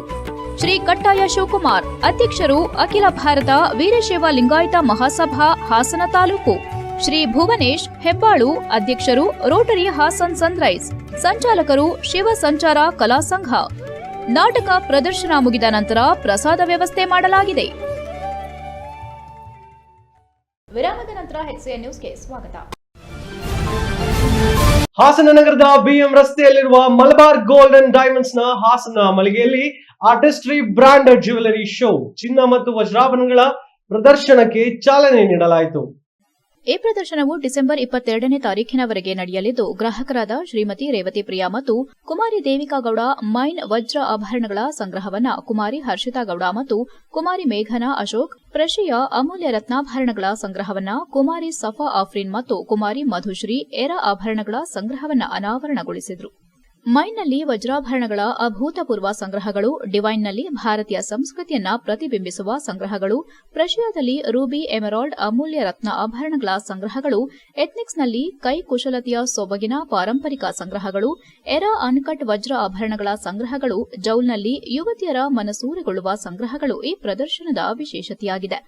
ಶ್ರೀ ಕಟ್ಟಾಯ ಶಿವಕುಮಾರ್, ಅಧ್ಯಕ್ಷರು, ಅಖಿಲ ಭಾರತ ವೀರಶೈವ ಲಿಂಗಾಯತ ಮಹಾಸಭಾ ಹಾಸನ ತಾಲೂಕು. ಶ್ರೀ ಭುವನೇಶ್ ಹೆಬ್ಬಾಳು, ಅಧ್ಯಕ್ಷರು, ರೋಟರಿ ಹಾಸನ್ ಸನ್ರೈಸ್. ಸಂಚಾಲಕರು ಶಿವ ಸಂಚಾರ ಕಲಾ ಸಂಘ. ನಾಟಕ ಪ್ರದರ್ಶನ ಮುಗಿದ ನಂತರ ಪ್ರಸಾದ ವ್ಯವಸ್ಥೆ ಮಾಡಲಾಗಿದೆ. ವಿರಾಮದ ನಂತರ HCN ನ್ಯೂಸ್ಗೆ ಸ್ವಾಗತ. ಹಾಸನ ನಗರದ ಬಿಎಂ ರಸ್ತೆಯಲ್ಲಿರುವ ಮಲಬಾರ್ ಗೋಲ್ಡ್ ಅಂಡ್ ಡೈಮಂಡ್ಸ್ ನ ಹಾಸನ ಮಳಿಗೆಯಲ್ಲಿ ಆರ್ಟಿಸ್ಟ್ರಿ ಬ್ರಾಂಡ್ ಜ್ಯುವೆಲರಿ ಶೋ, ಚಿನ್ನ ಮತ್ತು ವಜ್ರಾಭರಣಗಳ ಪ್ರದರ್ಶನಕ್ಕೆ ಚಾಲನೆ ನೀಡಲಾಯಿತು. ಈ ಪ್ರದರ್ಶನವು ಡಿಸೆಂಬರ್ 22ನೇ ತಾರೀಖಿನವರೆಗೆ ನಡೆಯಲಿದ್ದು, ಗ್ರಾಹಕರಾದ ಶ್ರೀಮತಿ ರೇವತಿ ಪ್ರಿಯಾ ಮತ್ತು ಕುಮಾರಿ ದೇವಿಕಾ ಗೌಡ ಮೈನ್ ವಜ್ರ ಆಭರಣಗಳ ಸಂಗ್ರಹವನ್ನ ಕುಮಾರಿ ಹರ್ಷಿತಾ ಗೌಡ ಮತ್ತು ಕುಮಾರಿ ಮೇಘನಾ ಅಶೋಕ್, ಪ್ರಶಿಯ ಅಮೂಲ್ಯ ರತ್ನಾಭರಣಗಳ ಸಂಗ್ರಹವನ್ನ ಕುಮಾರಿ ಸಫಾ ಆಫ್ರೀನ್ ಮತ್ತು ಕುಮಾರಿ ಮಧುಶ್ರೀ ಏರ ಆಭರಣಗಳ ಸಂಗ್ರಹವನ್ನ ಅನಾವರಣಗೊಳಿಸಿದರು. ಮೈನ್ನಲ್ಲಿ ವಜ್ರಾಭರಣಗಳ ಅಭೂತಪೂರ್ವ ಸಂಗ್ರಹಗಳು, ಡಿವೈನ್ನಲ್ಲಿ ಭಾರತೀಯ ಸಂಸ್ಕೃತಿಯನ್ನ ಪ್ರತಿಬಿಂಬಿಸುವ ಸಂಗ್ರಹಗಳು, ಪ್ರಶಿಯಾದಲ್ಲಿ ರೂಬಿ, ಎಮರಾಲ್ಡ್, ಅಮೂಲ್ಯ ರತ್ನ ಆಭರಣಗಳ ಸಂಗ್ರಹಗಳು, ಎಥ್ನಿಕ್ಸ್ನಲ್ಲಿ ಕೈಕುಶಲತೆಯ ಸೊಬಗಿನ ಪಾರಂಪರಿಕ ಸಂಗ್ರಹಗಳು, ಎರಾ ಅನ್ಕಟ್ ವಜ್ರ ಆಭರಣಗಳ ಸಂಗ್ರಹಗಳು, ಜೌಲ್ನಲ್ಲಿ ಯುವತಿಯರ ಮನಸೂರೆಗೊಳ್ಳುವ ಸಂಗ್ರಹಗಳು ಈ ಪ್ರದರ್ಶನದ ವಿಶೇಷತೆಯಾಗಿದೆ.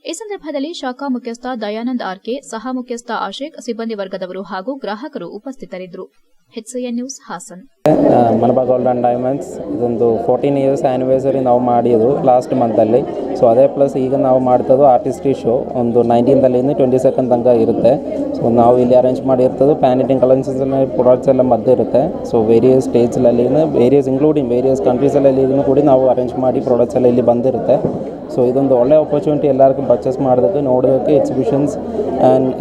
ಈ ಸಂದರ್ಭದಲ್ಲಿ ಶಾಖಾ ಮುಖ್ಯಸ್ಥ ದಯಾನಂದ್ ಆರ್ಕೆ, ಸಹ ಮುಖ್ಯಸ್ಥ ಆಶೇಕ್, ಸಿಬ್ಬಂದಿ ವರ್ಗದವರು ಹಾಗೂ ಗ್ರಾಹಕರು ಉಪಸ್ಥಿತರಿದ್ದರು. HCN news Hassan. Malabar gold and diamonds ಇದೊಂದು 14 ಇಯರ್ಸ್ ಆ್ಯನಿವರ್ಸರಿ ನಾವು ಮಾಡಿದ್ದು ಲಾಸ್ಟ್ ಮಂತಲ್ಲಿ. ಸೊ ಅದೇ ಪ್ಲಸ್ ಈಗ ನಾವು ಮಾಡ್ತದ್ದು ಆರ್ಟಿಸ್ಟ್ರಿ ಶೋ ಒಂದು 19ರಿಂದ 22 ತನಕ ಇರುತ್ತೆ. ಸೊ ನಾವು ಇಲ್ಲಿ ಅರೇಂಜ್ ಮಾಡಿರ್ತದ್ದು ಪ್ಯಾನ್ ಇಂಡಿಯನ್ ಕಲೆಕ್ಷನ್ಸ್ ಪ್ರಾಡಕ್ಟ್ಸ್ ಎಲ್ಲ ಮದ್ದು ಇರುತ್ತೆ. ಸೊ ವೇರಿಯಸ್ ಸ್ಟೇಟ್ಸಲ್ಲಿ ಇನ್ಕ್ಲೂಡಿಂಗ್ ವೇರಿಯಸ್ ಕಂಟ್ರೀಸಲ್ಲಿ ಕೂಡ ನಾವು ಅರೇಂಜ್ ಮಾಡಿ ಪ್ರಾಡಕ್ಟ್ಸ್ ಎಲ್ಲ ಇಲ್ಲಿ ಬಂದಿರುತ್ತೆ. ಸೊ ಇದೊಂದು ಒಳ್ಳೆ ಆಪರ್ಚುನಿಟಿ ಎಲ್ಲರಿಗೂ ಪರ್ಚೇಸ್ ಮಾಡೋದಕ್ಕೆ, ನೋಡೋದಕ್ಕೆ.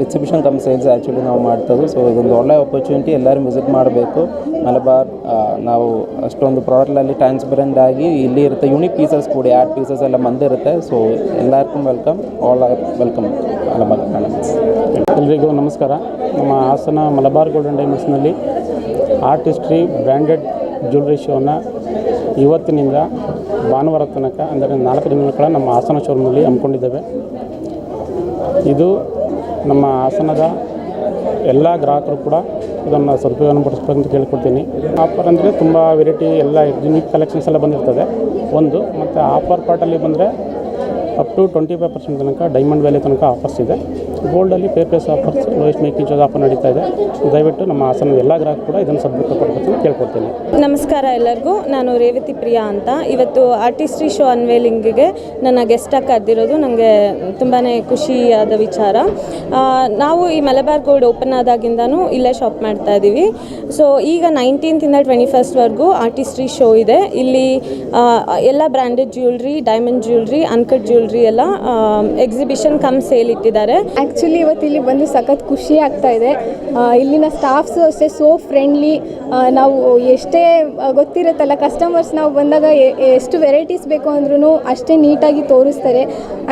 ಎಕ್ಸಿಬಿಷನ್ ಕಮ್ ಸೇಲ್ಸ್ ಆ್ಯಕ್ಚುಲಿ ನಾವು ಮಾಡ್ತದ್ದು. ಸೊ ಇದೊಂದು ಒಳ್ಳೆ ಆಪರ್ಚುನಿಟಿ, ಎಲ್ಲರೂ ವಿಸಿಟ್ ಮಾಡಬೇಕು. ಮಲಬಾರ್ ನಾವು ಅಷ್ಟೊಂದು ಪ್ರಾಡಕ್ಟಲ್ಲಿ ಟ್ರಾನ್ಸ್ಪರೆಂಟ್ ಆಗಿ ಇಲ್ಲಿ ಇರುತ್ತೆ. ಯೂನಿಕ್ ಪೀಸಸ್ ಕೂಡ ಆರ್ಟ್ ಪೀಸಸ್ ಎಲ್ಲ ಬಂದಿರುತ್ತೆ. ಸೊ ಎಲ್ಲರಿಗೂ welcome, all are welcome Malabar diamonds. ಎಲ್ರಿಗೂ ನಮಸ್ಕಾರ. ನಮ್ಮ ಹಾಸನ ಮಲಬಾರ್ ಗೋಲ್ಡನ್ ಡೈಮಂಡ್ಸ್ನಲ್ಲಿ ಆರ್ಟಿಸ್ಟ್ರಿ ಬ್ರ್ಯಾಂಡೆಡ್ ಜ್ಯುವೆಲ್ರಿ ಶೋನ ಇವತ್ತಿನಿಂದ ಭಾನುವಾರ ತನಕ, ಅಂದರೆ 4 ದಿನಗಳ ಕಾಲ ನಮ್ಮ ಹಾಸನ ಶೋರೂಮ್ನಲ್ಲಿ ಹಮ್ಮಿಕೊಂಡಿದ್ದೇವೆ. ಇದು ನಮ್ಮ ಹಾಸನದ ಎಲ್ಲ ಗ್ರಾಹಕರು ಕೂಡ ಇದನ್ನು ಸದುಪಯೋಗ ಪಡಿಸ್ಬೇಕಂತ ಕೇಳ್ಕೊಡ್ತೀನಿ. ಆಫರ್ ಅಂದರೆ ತುಂಬ ವೆರೈಟಿ ಎಲ್ಲ ಯುನಿಕ್ ಕಲೆಕ್ಷನ್ಸ್ ಎಲ್ಲ ಬಂದಿರ್ತದೆ ಒಂದು. ಮತ್ತು ಆಫರ್ ಪಾರ್ಟಲ್ಲಿ ಬಂದರೆ ಅಪ್ ಟು 25% ತನಕ ಡೈಮಂಡ್ ವ್ಯಾಲಿ ತನಕ ಆಫರ್ಸ್ ಇದೆ. ಗೋಲ್ಡಲ್ಲಿ papers offers, lowest making charge offer ನಡೀತಾ ಇದೆ. ದಯವಿಟ್ಟು ನಮ್ಮ ಹಾಸನದ ಎಲ್ಲ ಗ್ರಾಹಕರು ಕೂಡ ಇದನ್ನು ಸದುಪಯೋಗ ಪಡ್ಬೇಕಂತ ಕೇಳ್ಕೊಡ್ತೀನಿ. ನಮಸ್ಕಾರ ಎಲ್ಲರಿಗೂ. ನಾನು ರೇವತಿ ಪ್ರಿಯಾ ಅಂತ. ಇವತ್ತು ಆರ್ಟಿಸ್ಟ್ರಿ ಶೋ ಅನ್ವೇಲಿಂಗಿಗೆ ನನ್ನ ಗೆಸ್ಟಾಗಿ ಕರೆದಿರೋದು ನನಗೆ ತುಂಬಾ ಖುಷಿಯಾದ ವಿಚಾರ. ನಾವು ಈ ಮಲಬಾರ್ ಗೋಲ್ಡ್ ಓಪನ್ ಆದಾಗಿಂದನೂ ಇಲ್ಲೇ ಶಾಪ್ ಮಾಡ್ತಾ ಇದ್ದೀವಿ. ಸೊ ಈಗ 19ರಿಂದ 21ವರೆಗೂ ಆರ್ಟಿಸ್ಟ್ರಿ ಶೋ ಇದೆ. ಇಲ್ಲಿ ಎಲ್ಲ branded jewellery, diamond jewellery, uncut jewellery ಎಲ್ಲ ಎಕ್ಸಿಬಿಷನ್ ಕಮ್ ಸೇಲ್ ಇಟ್ಟಿದ್ದಾರೆ. ಆ್ಯಕ್ಚುಲಿ ಇವತ್ತು ಇಲ್ಲಿ ಬಂದು ಸಖತ್ ಖುಷಿ ಆಗ್ತಾ ಇದೆ. ಇಲ್ಲಿನ ಸ್ಟಾಫ್ಸು ಅಷ್ಟೇ ಸೋ ಫ್ರೆಂಡ್ಲಿ. ನಾವು ಎಷ್ಟೇ ಗೊತ್ತಿರುತ್ತಲ್ಲ, ಕಸ್ಟಮರ್ಸ್ ನಾವು ಬಂದಾಗ ಎಷ್ಟು ವೆರೈಟೀಸ್ ಬೇಕು ಅಂದ್ರೂ ಅಷ್ಟೇ ನೀಟಾಗಿ ತೋರಿಸ್ತಾರೆ.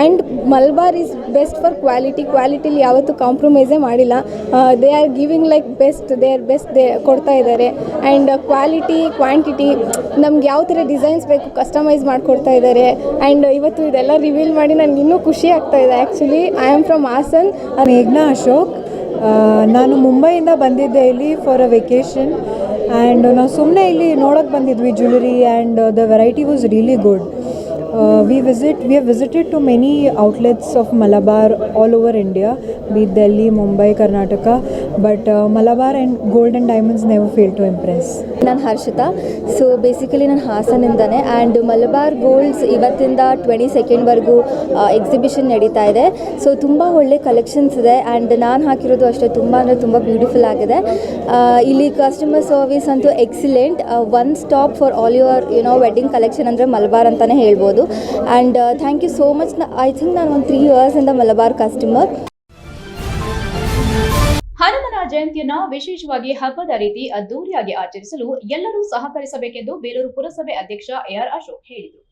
And Malabar is best for ಕ್ವಾಲಿಟಿಲಿ ಯಾವತ್ತೂ ಕಾಂಪ್ರಮೈಸೇ ಮಾಡಿಲ್ಲ. They are giving like best ಕೊಡ್ತಾ ಇದ್ದಾರೆ. ಆ್ಯಂಡ್ ಕ್ವಾಲಿಟಿ ಕ್ವಾಂಟಿಟಿ ನಮ್ಗೆ ಯಾವ ಥರ ಡಿಸೈನ್ಸ್ ಬೇಕು ಕಸ್ಟಮೈಸ್ ಮಾಡಿಕೊಡ್ತಾ ಇದ್ದಾರೆ. ಆ್ಯಂಡ್ ಇವತ್ತು ಇದೆಲ್ಲ ರಿವೀಲ್ ಮಾಡಿ ನನಗೆ ಇನ್ನೂ ಖುಷಿ ಆಗ್ತಾ ಇದೆ. Actually I am from Hassan. ಮೇಘ್ನಾ ಅಶೋಕ್. ನಾನು ಮುಂಬೈಯಿಂದ ಬಂದಿದ್ದೆ ಇಲ್ಲಿ ಫಾರ್ ಅ ವೆಕೇಷನ್. ಆ್ಯಂಡ್ ನಾವು ಸುಮ್ಮನೆ ಇಲ್ಲಿ ನೋಡೋಕ್ಕೆ ಬಂದಿದ್ವಿ jewellery, and the variety was really good. We have visited to many outlets of Malabar all over India, be it Delhi, Mumbai, Karnataka, but Malabar and Gold and Diamonds never failed to impress. ನಾನು Harshita. So basically ನಾನು ಹಾಸನಿಂದನೇ. And Malabar golds ಇವತ್ತಿಂದ 22nd exhibition ನಡೀತಾ ಇದೆ. So ತುಂಬ ಒಳ್ಳೆ collections ಇದೆ. And ನಾನು ಹಾಕಿರೋದು ಅಷ್ಟೇ ತುಂಬ ಅಂದರೆ ತುಂಬ ಬ್ಯೂಟಿಫುಲ್ ಆಗಿದೆ. ಇಲ್ಲಿ ಕಸ್ಟಮರ್ ಸರ್ವಿಸ್ ಅಂತೂ excellent. One stop for all your wedding collection ಅಂದರೆ ಮಲಬಾರ್ ಅಂತಲೇ ಹೇಳ್ಬೋದು. And thank you so much. I think ನಾನು ಒಂದು 3 yearsಯಿಂದ ಮಲಬಾರ್ ಕಸ್ಟಮರ್. ಹನುಮನ ಜಯಂತಿಯನ್ನ ವಿಶೇಷವಾಗಿ ಹಬ್ಬದ ರೀತಿ ಅದ್ದೂರಿಯಾಗಿ ಆಚರಿಸಲು ಎಲ್ಲರೂ ಸಹಕರಿಸಬೇಕೆಂದು ಬೇಲೂರು ಪುರಸಭೆ ಅಧ್ಯಕ್ಷ ಎಆರ್ ಅಶೋಕ್ ಹೇಳಿದರು.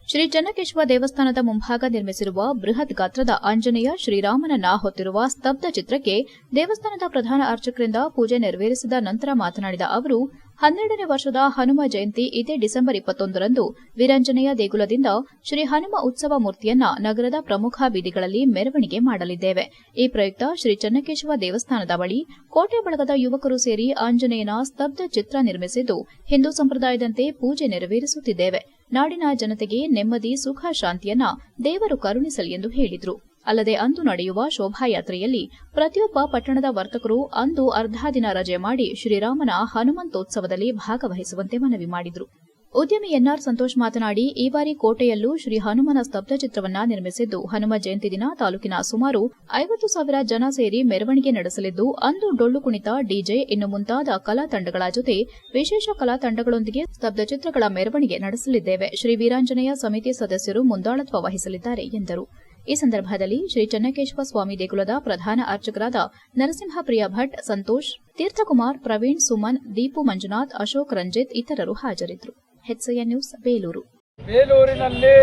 ಶ್ರೀ ಚನ್ನಕೇಶವ ದೇವಸ್ಥಾನದ ಮುಂಭಾಗ ನಿರ್ಮಿಸಿರುವ ಬೃಹತ್ ಗಾತ್ರದ ಆಂಜನೇಯ ಶ್ರೀರಾಮನನ್ನ ಹೊತ್ತಿರುವ ಸ್ತಬ್ಧ ಚಿತ್ರಕ್ಕೆ ದೇವಸ್ಥಾನದ ಪ್ರಧಾನ ಅರ್ಚಕರಿಂದ ಪೂಜೆ ನೆರವೇರಿಸಿದ ನಂತರ ಮಾತನಾಡಿದ ಅವರು, 12ನೇ ವರ್ಷದ ಹನುಮ ಜಯಂತಿ ಇದೇ ಡಿಸೆಂಬರ್ 21ರಂದು ವೀರಾಂಜನೇಯ ದೇಗುಲದಿಂದ ಶ್ರೀ ಹನುಮ ಉತ್ಸವ ಮೂರ್ತಿಯನ್ನ ನಗರದ ಪ್ರಮುಖ ಬೀದಿಗಳಲ್ಲಿ ಮೆರವಣಿಗೆ ಮಾಡಲಿದ್ದೇವೆ. ಈ ಪ್ರಯುಕ್ತ ಶ್ರೀ ಚನ್ನಕೇಶವ ದೇವಸ್ಥಾನದ ಬಳಿ ಕೋಟೆ ಬಳಗದ ಯುವಕರು ಸೇರಿ ಆಂಜನೇಯನ ಸ್ತಬ್ಧ ಚಿತ್ರ ನಿರ್ಮಿಸಿದ್ದು ಹಿಂದೂ ಸಂಪ್ರದಾಯದಂತೆ ಪೂಜೆ ನೆರವೇರಿಸುತ್ತಿದ್ದೇವೆ. ನಾಡಿನ ಜನತೆಗೆ ನೆಮ್ಮದಿ, ಸುಖ, ಶಾಂತಿಯನ್ನ ದೇವರು ಕರುಣಿಸಲಿ ಎಂದು ಹೇಳಿದರು. ಅಲ್ಲದೆ ಅಂದು ನಡೆಯುವ ಶೋಭಾಯಾತ್ರೆಯಲ್ಲಿ ಪ್ರತಿಯೊಬ್ಬ ಪಟ್ಟಣದ ವರ್ತಕರು ಅಂದು ಅರ್ಧ ದಿನ ರಜೆ ಮಾಡಿ ಶ್ರೀರಾಮನ ಹನುಮಂತೋತ್ಸವದಲ್ಲಿ ಭಾಗವಹಿಸುವಂತೆ ಮನವಿ ಮಾಡಿದರು. ಉದ್ಯಮಿ ಎನ್ಆರ್ ಸಂತೋಷ್ ಮಾತನಾಡಿ, ಈ ಬಾರಿ ಕೋಟೆಯಲ್ಲೂ ಶ್ರೀ ಹನುಮನ ಸ್ತಬ್ಧ ಚಿತ್ರವನ್ನ ನಿರ್ಮಿಸಿದ್ದು ಹನುಮ ಜಯಂತಿ ದಿನ ತಾಲೂಕಿನ ಸುಮಾರು 50,000 ಜನ ಸೇರಿ ಮೆರವಣಿಗೆ ನಡೆಸಲಿದ್ದು ಅಂದು ಡೊಳ್ಳು ಕುಣಿತ, ಡಿಜೆ ಇನ್ನು ಮುಂತಾದ ಕಲಾ ತಂಡಗಳ ಜೊತೆ ವಿಶೇಷ ಕಲಾ ತಂಡಗಳೊಂದಿಗೆ ಸ್ತಬ್ಧ ಚಿತ್ರಗಳ ಮೆರವಣಿಗೆ ನಡೆಸಲಿದ್ದೇವೆ. ಶ್ರೀ ವೀರಾಂಜನೇಯ ಸಮಿತಿ ಸದಸ್ಯರು ಮುಂದಾಳತ್ವ ವಹಿಸಲಿದ್ದಾರೆ ಎಂದರು. ಈ ಸಂದರ್ಭದಲ್ಲಿ ಶ್ರೀ ಚನ್ನಕೇಶವ ಸ್ವಾಮಿ ದೇಗುಲದ ಪ್ರಧಾನ ಅರ್ಚಕರಾದ ನರಸಿಂಹಪ್ರಿಯ ಭಟ್, ಸಂತೋಷ್, ತೀರ್ಥಕುಮಾರ್, ಪ್ರವೀಣ್, ಸುಮನ್, ದೀಪು ಮಂಜುನಾಥ್, ಅಶೋಕ್, ರಂಜಿತ್ ಇತರರು ಹಾಜರಿದ್ದರು. HCN news, Belur. ಬೇಲೂರಿನಲ್ಲಿ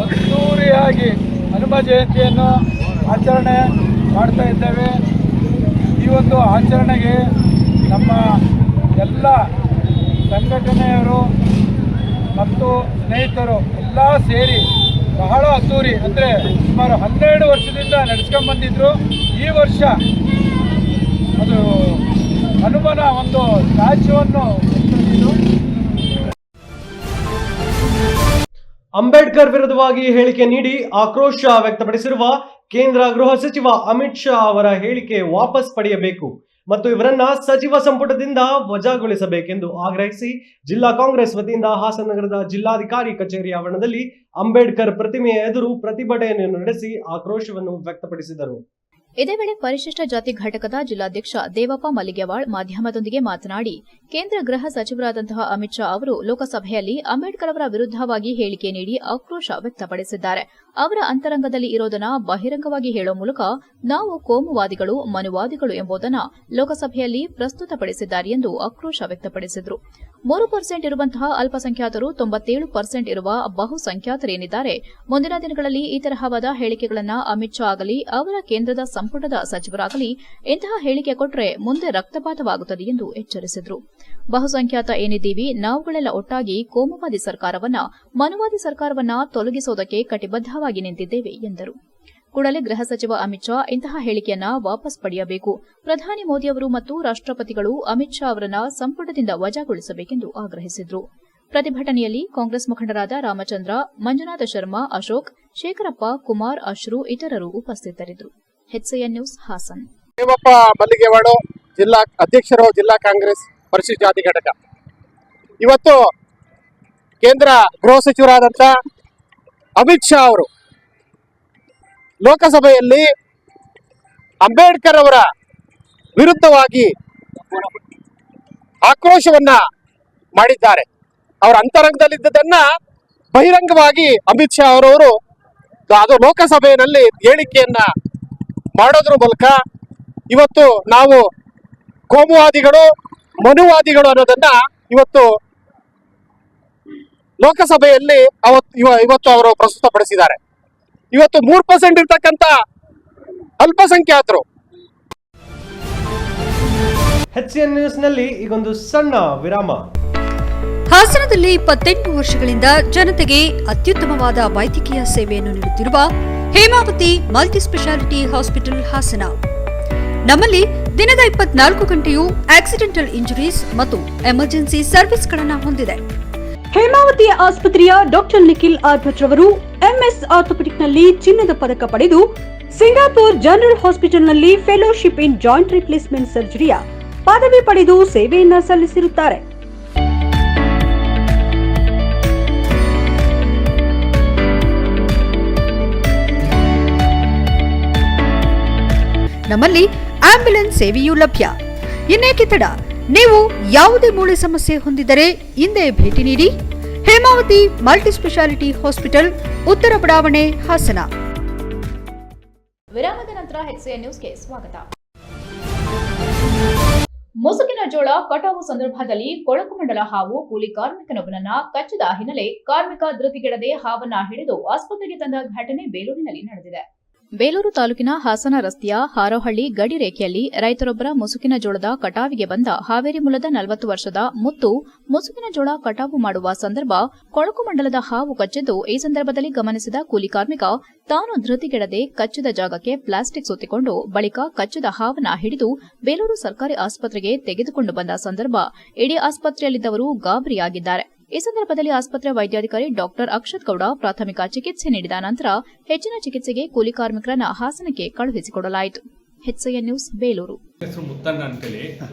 ಅದ್ದೂರಿಯಾಗಿ ಹನುಮ ಜಯಂತಿಯನ್ನು ಆಚರಣೆ ಮಾಡ್ತಾ ಇದ್ದೇವೆ. ಈ ಒಂದು ಆಚರಣೆಗೆ ನಮ್ಮ ಎಲ್ಲ ಸಂಘಟನೆಯವರು ಮತ್ತು ಸ್ನೇಹಿತರು ಎಲ್ಲ ಸೇರಿ ಬಹಳ ಅದ್ದೂರಿ ಅಂದರೆ ಸುಮಾರು 12 ವರ್ಷದಿಂದ ನಡೆಸ್ಕೊಂಡು ಬಂದಿದ್ರು. ಈ ವರ್ಷ ಅದು ಹನುಮನ ಒಂದು ಸ್ಟ್ಯಾಚ್ಯೂವನ್ನು ಅಂಬೇಡ್ಕರ್ ವಿರುದ್ಧವಾಗಿ ಹೇಳಿಕೆ ನೀಡಿ ಆಕ್ರೋಶ ವ್ಯಕ್ತಪಡಿಸಿರುವ ಕೇಂದ್ರ ಗೃಹ ಸಚಿವ ಅಮಿತ್ ಶಾ ಅವರ ಹೇಳಿಕೆ ವಾಪಸ್ ಪಡೆಯಬೇಕು ಮತ್ತು ಇವರನ್ನ ಸಚಿವ ಸಂಪುಟದಿಂದ ವಜಾಗೊಳಿಸಬೇಕೆಂದು ಆಗ್ರಹಿಸಿ ಜಿಲ್ಲಾ ಕಾಂಗ್ರೆಸ್ ವತಿಯಿಂದ ಹಾಸನ ನಗರದ ಜಿಲ್ಲಾಧಿಕಾರಿ ಕಚೇರಿ ಆವರಣದಲ್ಲಿ ಅಂಬೇಡ್ಕರ್ ಪ್ರತಿಮೆಯ ಎದುರು ಪ್ರತಿಭಟನೆಯನ್ನು ನಡೆಸಿ ಆಕ್ರೋಶವನ್ನು ವ್ಯಕ್ತಪಡಿಸಿದರು. ಇದೇ ವೇಳೆ ಪರಿಶಿಷ್ಟ ಜಾತಿ ಘಟಕದ ಜಿಲ್ಲಾಧ್ಯಕ್ಷ ದೇವಪ್ಪ ಮಲ್ಲಿಗೆವಾಳ್ ಮಾಧ್ಯಮದೊಂದಿಗೆ ಮಾತನಾಡಿ, ಕೇಂದ್ರ ಗೃಹ ಸಚಿವರಾದಂತಹ ಅಮಿತ್ ಶಾ ಅವರು ಲೋಕಸಭೆಯಲ್ಲಿ ಅಂಬೇಡ್ಕರ್ ಅವರ ವಿರುದ್ಧವಾಗಿ ಹೇಳಿಕೆ ನೀಡಿ ಆಕ್ರೋಶ ವ್ಯಕ್ತಪಡಿಸಿದ್ದಾರೆ. ಅವರ ಅಂತರಂಗದಲ್ಲಿ ಇರೋದನ್ನ ಬಹಿರಂಗವಾಗಿ ಹೇಳೋ ಮೂಲಕ ನಾವು ಕೋಮುವಾದಿಗಳು, ಮನುವಾದಿಗಳು ಎಂಬುದನ್ನು ಲೋಕಸಭೆಯಲ್ಲಿ ಪ್ರಸ್ತುತಪಡಿಸಿದ್ದಾರೆ ಎಂದು ಆಕ್ರೋಶ ವ್ಯಕ್ತಪಡಿಸಿದರು. 3% ಇರುವಂತಹ ಅಲ್ಪಸಂಖ್ಯಾತರು 97% ಇರುವ ಬಹುಸಂಖ್ಯಾತರೇನಿದ್ದಾರೆ. ಮುಂದಿನ ದಿನಗಳಲ್ಲಿ ಈ ತರಹವಾದ ಹೇಳಿಕೆಗಳನ್ನು ಅಮಿತ್ ಶಾ ಆಗಲಿ ಅವರ ಕೇಂದ್ರದ ಸಂಪುಟದ ಸಚಿವರಾಗಲಿ ಇಂತಹ ಹೇಳಿಕೆ ಕೊಟ್ಟರೆ ಮುಂದೆ ರಕ್ತಪಾತವಾಗುತ್ತದೆ ಎಂದು ಎಚ್ಚರಿಸಿದರು. ಬಹುಸಂಖ್ಯಾತ ಏನಿದ್ದೀವಿ, ನಾವುಗಳೆಲ್ಲ ಒಟ್ಟಾಗಿ ಕೋಮುವಾದಿ ಸರ್ಕಾರವನ್ನ, ಮನುವಾದಿ ಸರ್ಕಾರವನ್ನ ತೊಲಗಿಸುವುದಕ್ಕೆ ಕಟಿಬದ್ದವಾಗಿ ನಿಂತಿದ್ದೇವೆ ಎಂದರು. ಕೂಡಲೇ ಗೃಹ ಸಚಿವ ಅಮಿತ್ ಶಾ ಇಂತಹ ಹೇಳಿಕೆಯನ್ನ ವಾಪಸ್ ಪಡೆಯಬೇಕು. ಪ್ರಧಾನಿ ಮೋದಿಯವರು ಮತ್ತು ರಾಷ್ಟ್ರಪತಿಗಳು ಅಮಿತ್ ಶಾ ಅವರನ್ನ ಸಂಪುಟದಿಂದ ವಜಾಗೊಳಿಸಬೇಕೆಂದು ಆಗ್ರಹಿಸಿದರು. ಪ್ರತಿಭಟನೆಯಲ್ಲಿ ಕಾಂಗ್ರೆಸ್ ಮುಖಂಡರಾದ ರಾಮಚಂದ್ರ, ಮಂಜುನಾಥ ಶರ್ಮಾ, ಅಶೋಕ್, ಶೇಖರಪ್ಪ, ಕುಮಾರ್, ಅಶ್ರು ಇತರರು ಉಪಸ್ಥಿತರಿದ್ದರು. HCN news, Hassan. ದೇವಪ್ಪ ಮಲ್ಲಿಗೆವಾಡು, ಜಿಲ್ಲಾ ಅಧ್ಯಕ್ಷರು, ಜಿಲ್ಲಾ ಕಾಂಗ್ರೆಸ್ ಪರಿಶಿಷ್ಟ ಜಾತಿ ಘಟಕ. ಇವತ್ತು ಕೇಂದ್ರ ಗೃಹ ಸಚಿವರಾದಂಥ ಅಮಿತ್ ಶಾ ಅವರು ಲೋಕಸಭೆಯಲ್ಲಿ ಅಂಬೇಡ್ಕರ್ ಅವರ ವಿರುದ್ಧವಾಗಿ ಆಕ್ರೋಶವನ್ನ ಮಾಡಿದ್ದಾರೆ. ಅವರ ಅಂತರಂಗದಲ್ಲಿದ್ದದನ್ನ ಬಹಿರಂಗವಾಗಿ ಅಮಿತ್ ಶಾ ಅವರವರು ಅದು ಲೋಕಸಭೆಯಲ್ಲಿ ಹೇಳಿಕೆಯನ್ನ ಮಾಡೋದ್ರ ಮೂಲಕ ಇವತ್ತು ನಾವು ಕೋಮುವಾದಿಗಳು ಮನುವಾದಿಗಳು ಅನ್ನೋದನ್ನ ಇವತ್ತು ಲೋಕಸಭೆಯಲ್ಲಿ ಇವತ್ತು ಅವರು ಪ್ರಸ್ತುತಪಡಿಸಿದ್ದಾರೆ. ಇವತ್ತು 3% ಇರ್ತಕ್ಕಂಥ ಅಲ್ಪಸಂಖ್ಯಾತರು. HCN ನ್ಯೂಸ್ನಲ್ಲಿ ಈಗೊಂದು ಸಣ್ಣ ವಿರಾಮ. ಹಾಸನದಲ್ಲಿ 28 ವರ್ಷಗಳಿಂದ ಜನತೆಗೆ ಅತ್ಯುತ್ತಮವಾದ ವೈದ್ಯಕೀಯ ಸೇವೆಯನ್ನು ನೀಡುತ್ತಿರುವ Hemavathi multi speciality hospital Hassan. ನಮ್ಮಲ್ಲಿ ದಿನದ 24 ಗಂಟೆಯೂ ಆಕ್ಸಿಡೆಂಟಲ್ ಇಂಜುರೀಸ್ ಮತ್ತು ಎಮರ್ಜೆನ್ಸಿ ಸರ್ವಿಸ್ಗಳನ್ನು ಹೊಂದಿದೆ. ಹೇಮಾವತಿ ಆಸ್ಪತ್ರೆಯ ಡಾಕ್ಟರ್ ನಿಖಿಲ್ ಆರ್ಭಟ್ ರವರು MS ಆರ್ಥೋಪೆಡಿಕ್ನಲ್ಲಿ ಚಿನ್ನದ ಪದಕ ಪಡೆದು ಸಿಂಗಾಪುರ್ ಜನರಲ್ ಹಾಸ್ಪಿಟಲ್ನಲ್ಲಿ ಫೆಲೋಶಿಪ್ ಇನ್ ಜಾಯಿಂಟ್ ರಿಪ್ಲೇಸ್ಮೆಂಟ್ ಸರ್ಜರಿಯ ಪದವಿ ಪಡೆದು ಸೇವೆಯನ್ನ ಸಲ್ಲಿಸಿರುತ್ತಾರೆ. ನಮ್ಮಲ್ಲಿ ಆಂಬ್ಯುಲೆನ್ಸ್ ಸೇವೆಯೂ ಲಭ್ಯ. ಇನ್ನೇಕೆ ತಡ? ನೀವು ಯಾವುದೇ ಮೂಳೆ ಸಮಸ್ಯೆ ಹೊಂದಿದ್ದರೆ ಹಿಂದೆ ಭೇಟಿ ನೀಡಿ. ಹೇಮಾವತಿ ಮಲ್ಟಿ ಸ್ಪೆಷಾಲಿಟಿ ಹಾಸ್ಪಿಟಲ್, ಉತ್ತರ ಬಡಾವಣೆ, ಹಾಸನ. ವಿರಾಮದ ನಂತರ HCN ನ್ಯೂಸ್ಗೆ ಸ್ವಾಗತ. ಮುಸುಕಿನ ಜೋಳ ಕಟಾವು ಸಂದರ್ಭದಲ್ಲಿ ಕೊಳಕು ಮಂಡಲ ಹಾವು ಕೂಲಿ ಕಾರ್ಮಿಕನೊಬ್ಬನನ್ನ ಕಚ್ಚಿದ ಹಿನ್ನೆಲೆ ಕಾರ್ಮಿಕ ಧೃತಿಗೆಡದೆ ಹಾವನ್ನ ಹಿಡಿದು ಆಸ್ಪತ್ರೆಗೆ ತಂದ ಘಟನೆ ಬೇಲೂರಿನಲ್ಲಿ ನಡೆದಿದೆ. ಬೇಲೂರು ತಾಲೂಕಿನ ಹಾಸನ ರಸ್ತೆಯ ಹಾರೋಹಳ್ಳಿ ಗಡಿ ರೇಖೆಯಲ್ಲಿ ರೈತರೊಬ್ಬರ ಮುಸುಕಿನ ಜೋಳದ ಕಟಾವಿಗೆ ಬಂದ ಹಾವೇರಿ ಮೂಲದ 40 ವರ್ಷದ ಮುತ್ತು ಮುಸುಕಿನ ಜೋಳ ಕಟಾವು ಮಾಡುವ ಸಂದರ್ಭ ಕೊಳಕು ಮಂಡಲದ ಹಾವು ಕಚ್ಚಿದ್ದು, ಈ ಸಂದರ್ಭದಲ್ಲಿ ಗಮನಿಸಿದ ಕೂಲಿ ಕಾರ್ಮಿಕ ತಾನು ಧೃತಿಗೆಡದೆ ಕಚ್ಚಿದ ಜಾಗಕ್ಕೆ ಪ್ಲಾಸ್ಟಿಕ್ ಸುತ್ತಿಕೊಂಡು ಬಳಿಕ ಕಚ್ಚಿದ ಹಾವನ್ನ ಹಿಡಿದು ಬೇಲೂರು ಸರ್ಕಾರಿ ಆಸ್ಪತ್ರೆಗೆ ತೆಗೆದುಕೊಂಡು ಬಂದ ಸಂದರ್ಭ ಇಡೀ ಆಸ್ಪತ್ರೆಯಲ್ಲಿದ್ದವರು ಗಾಬರಿಯಾಗಿದ್ದಾರೆ. ಈ ಸಂದರ್ಭದಲ್ಲಿ ಆಸ್ಪತ್ರೆ ವೈದ್ಯಾಧಿಕಾರಿ ಡಾಕ್ಟರ್ ಅಕ್ಷತ್ ಗೌಡ ಪ್ರಾಥಮಿಕ ಚಿಕಿತ್ಸೆ ನೀಡಿದ ನಂತರ ಹೆಚ್ಚಿನ ಚಿಕಿತ್ಸೆಗೆ ಕೂಲಿ ಕಾರ್ಮಿಕರನ್ನ ಹಾಸನಕ್ಕೆ ಕಳುಹಿಸಿಕೊಡಲಾಯಿತು. HCN news Belur. ಹೆಸರು ಮುತ್ತಣ್ಣ ಅಂತೇಳಿ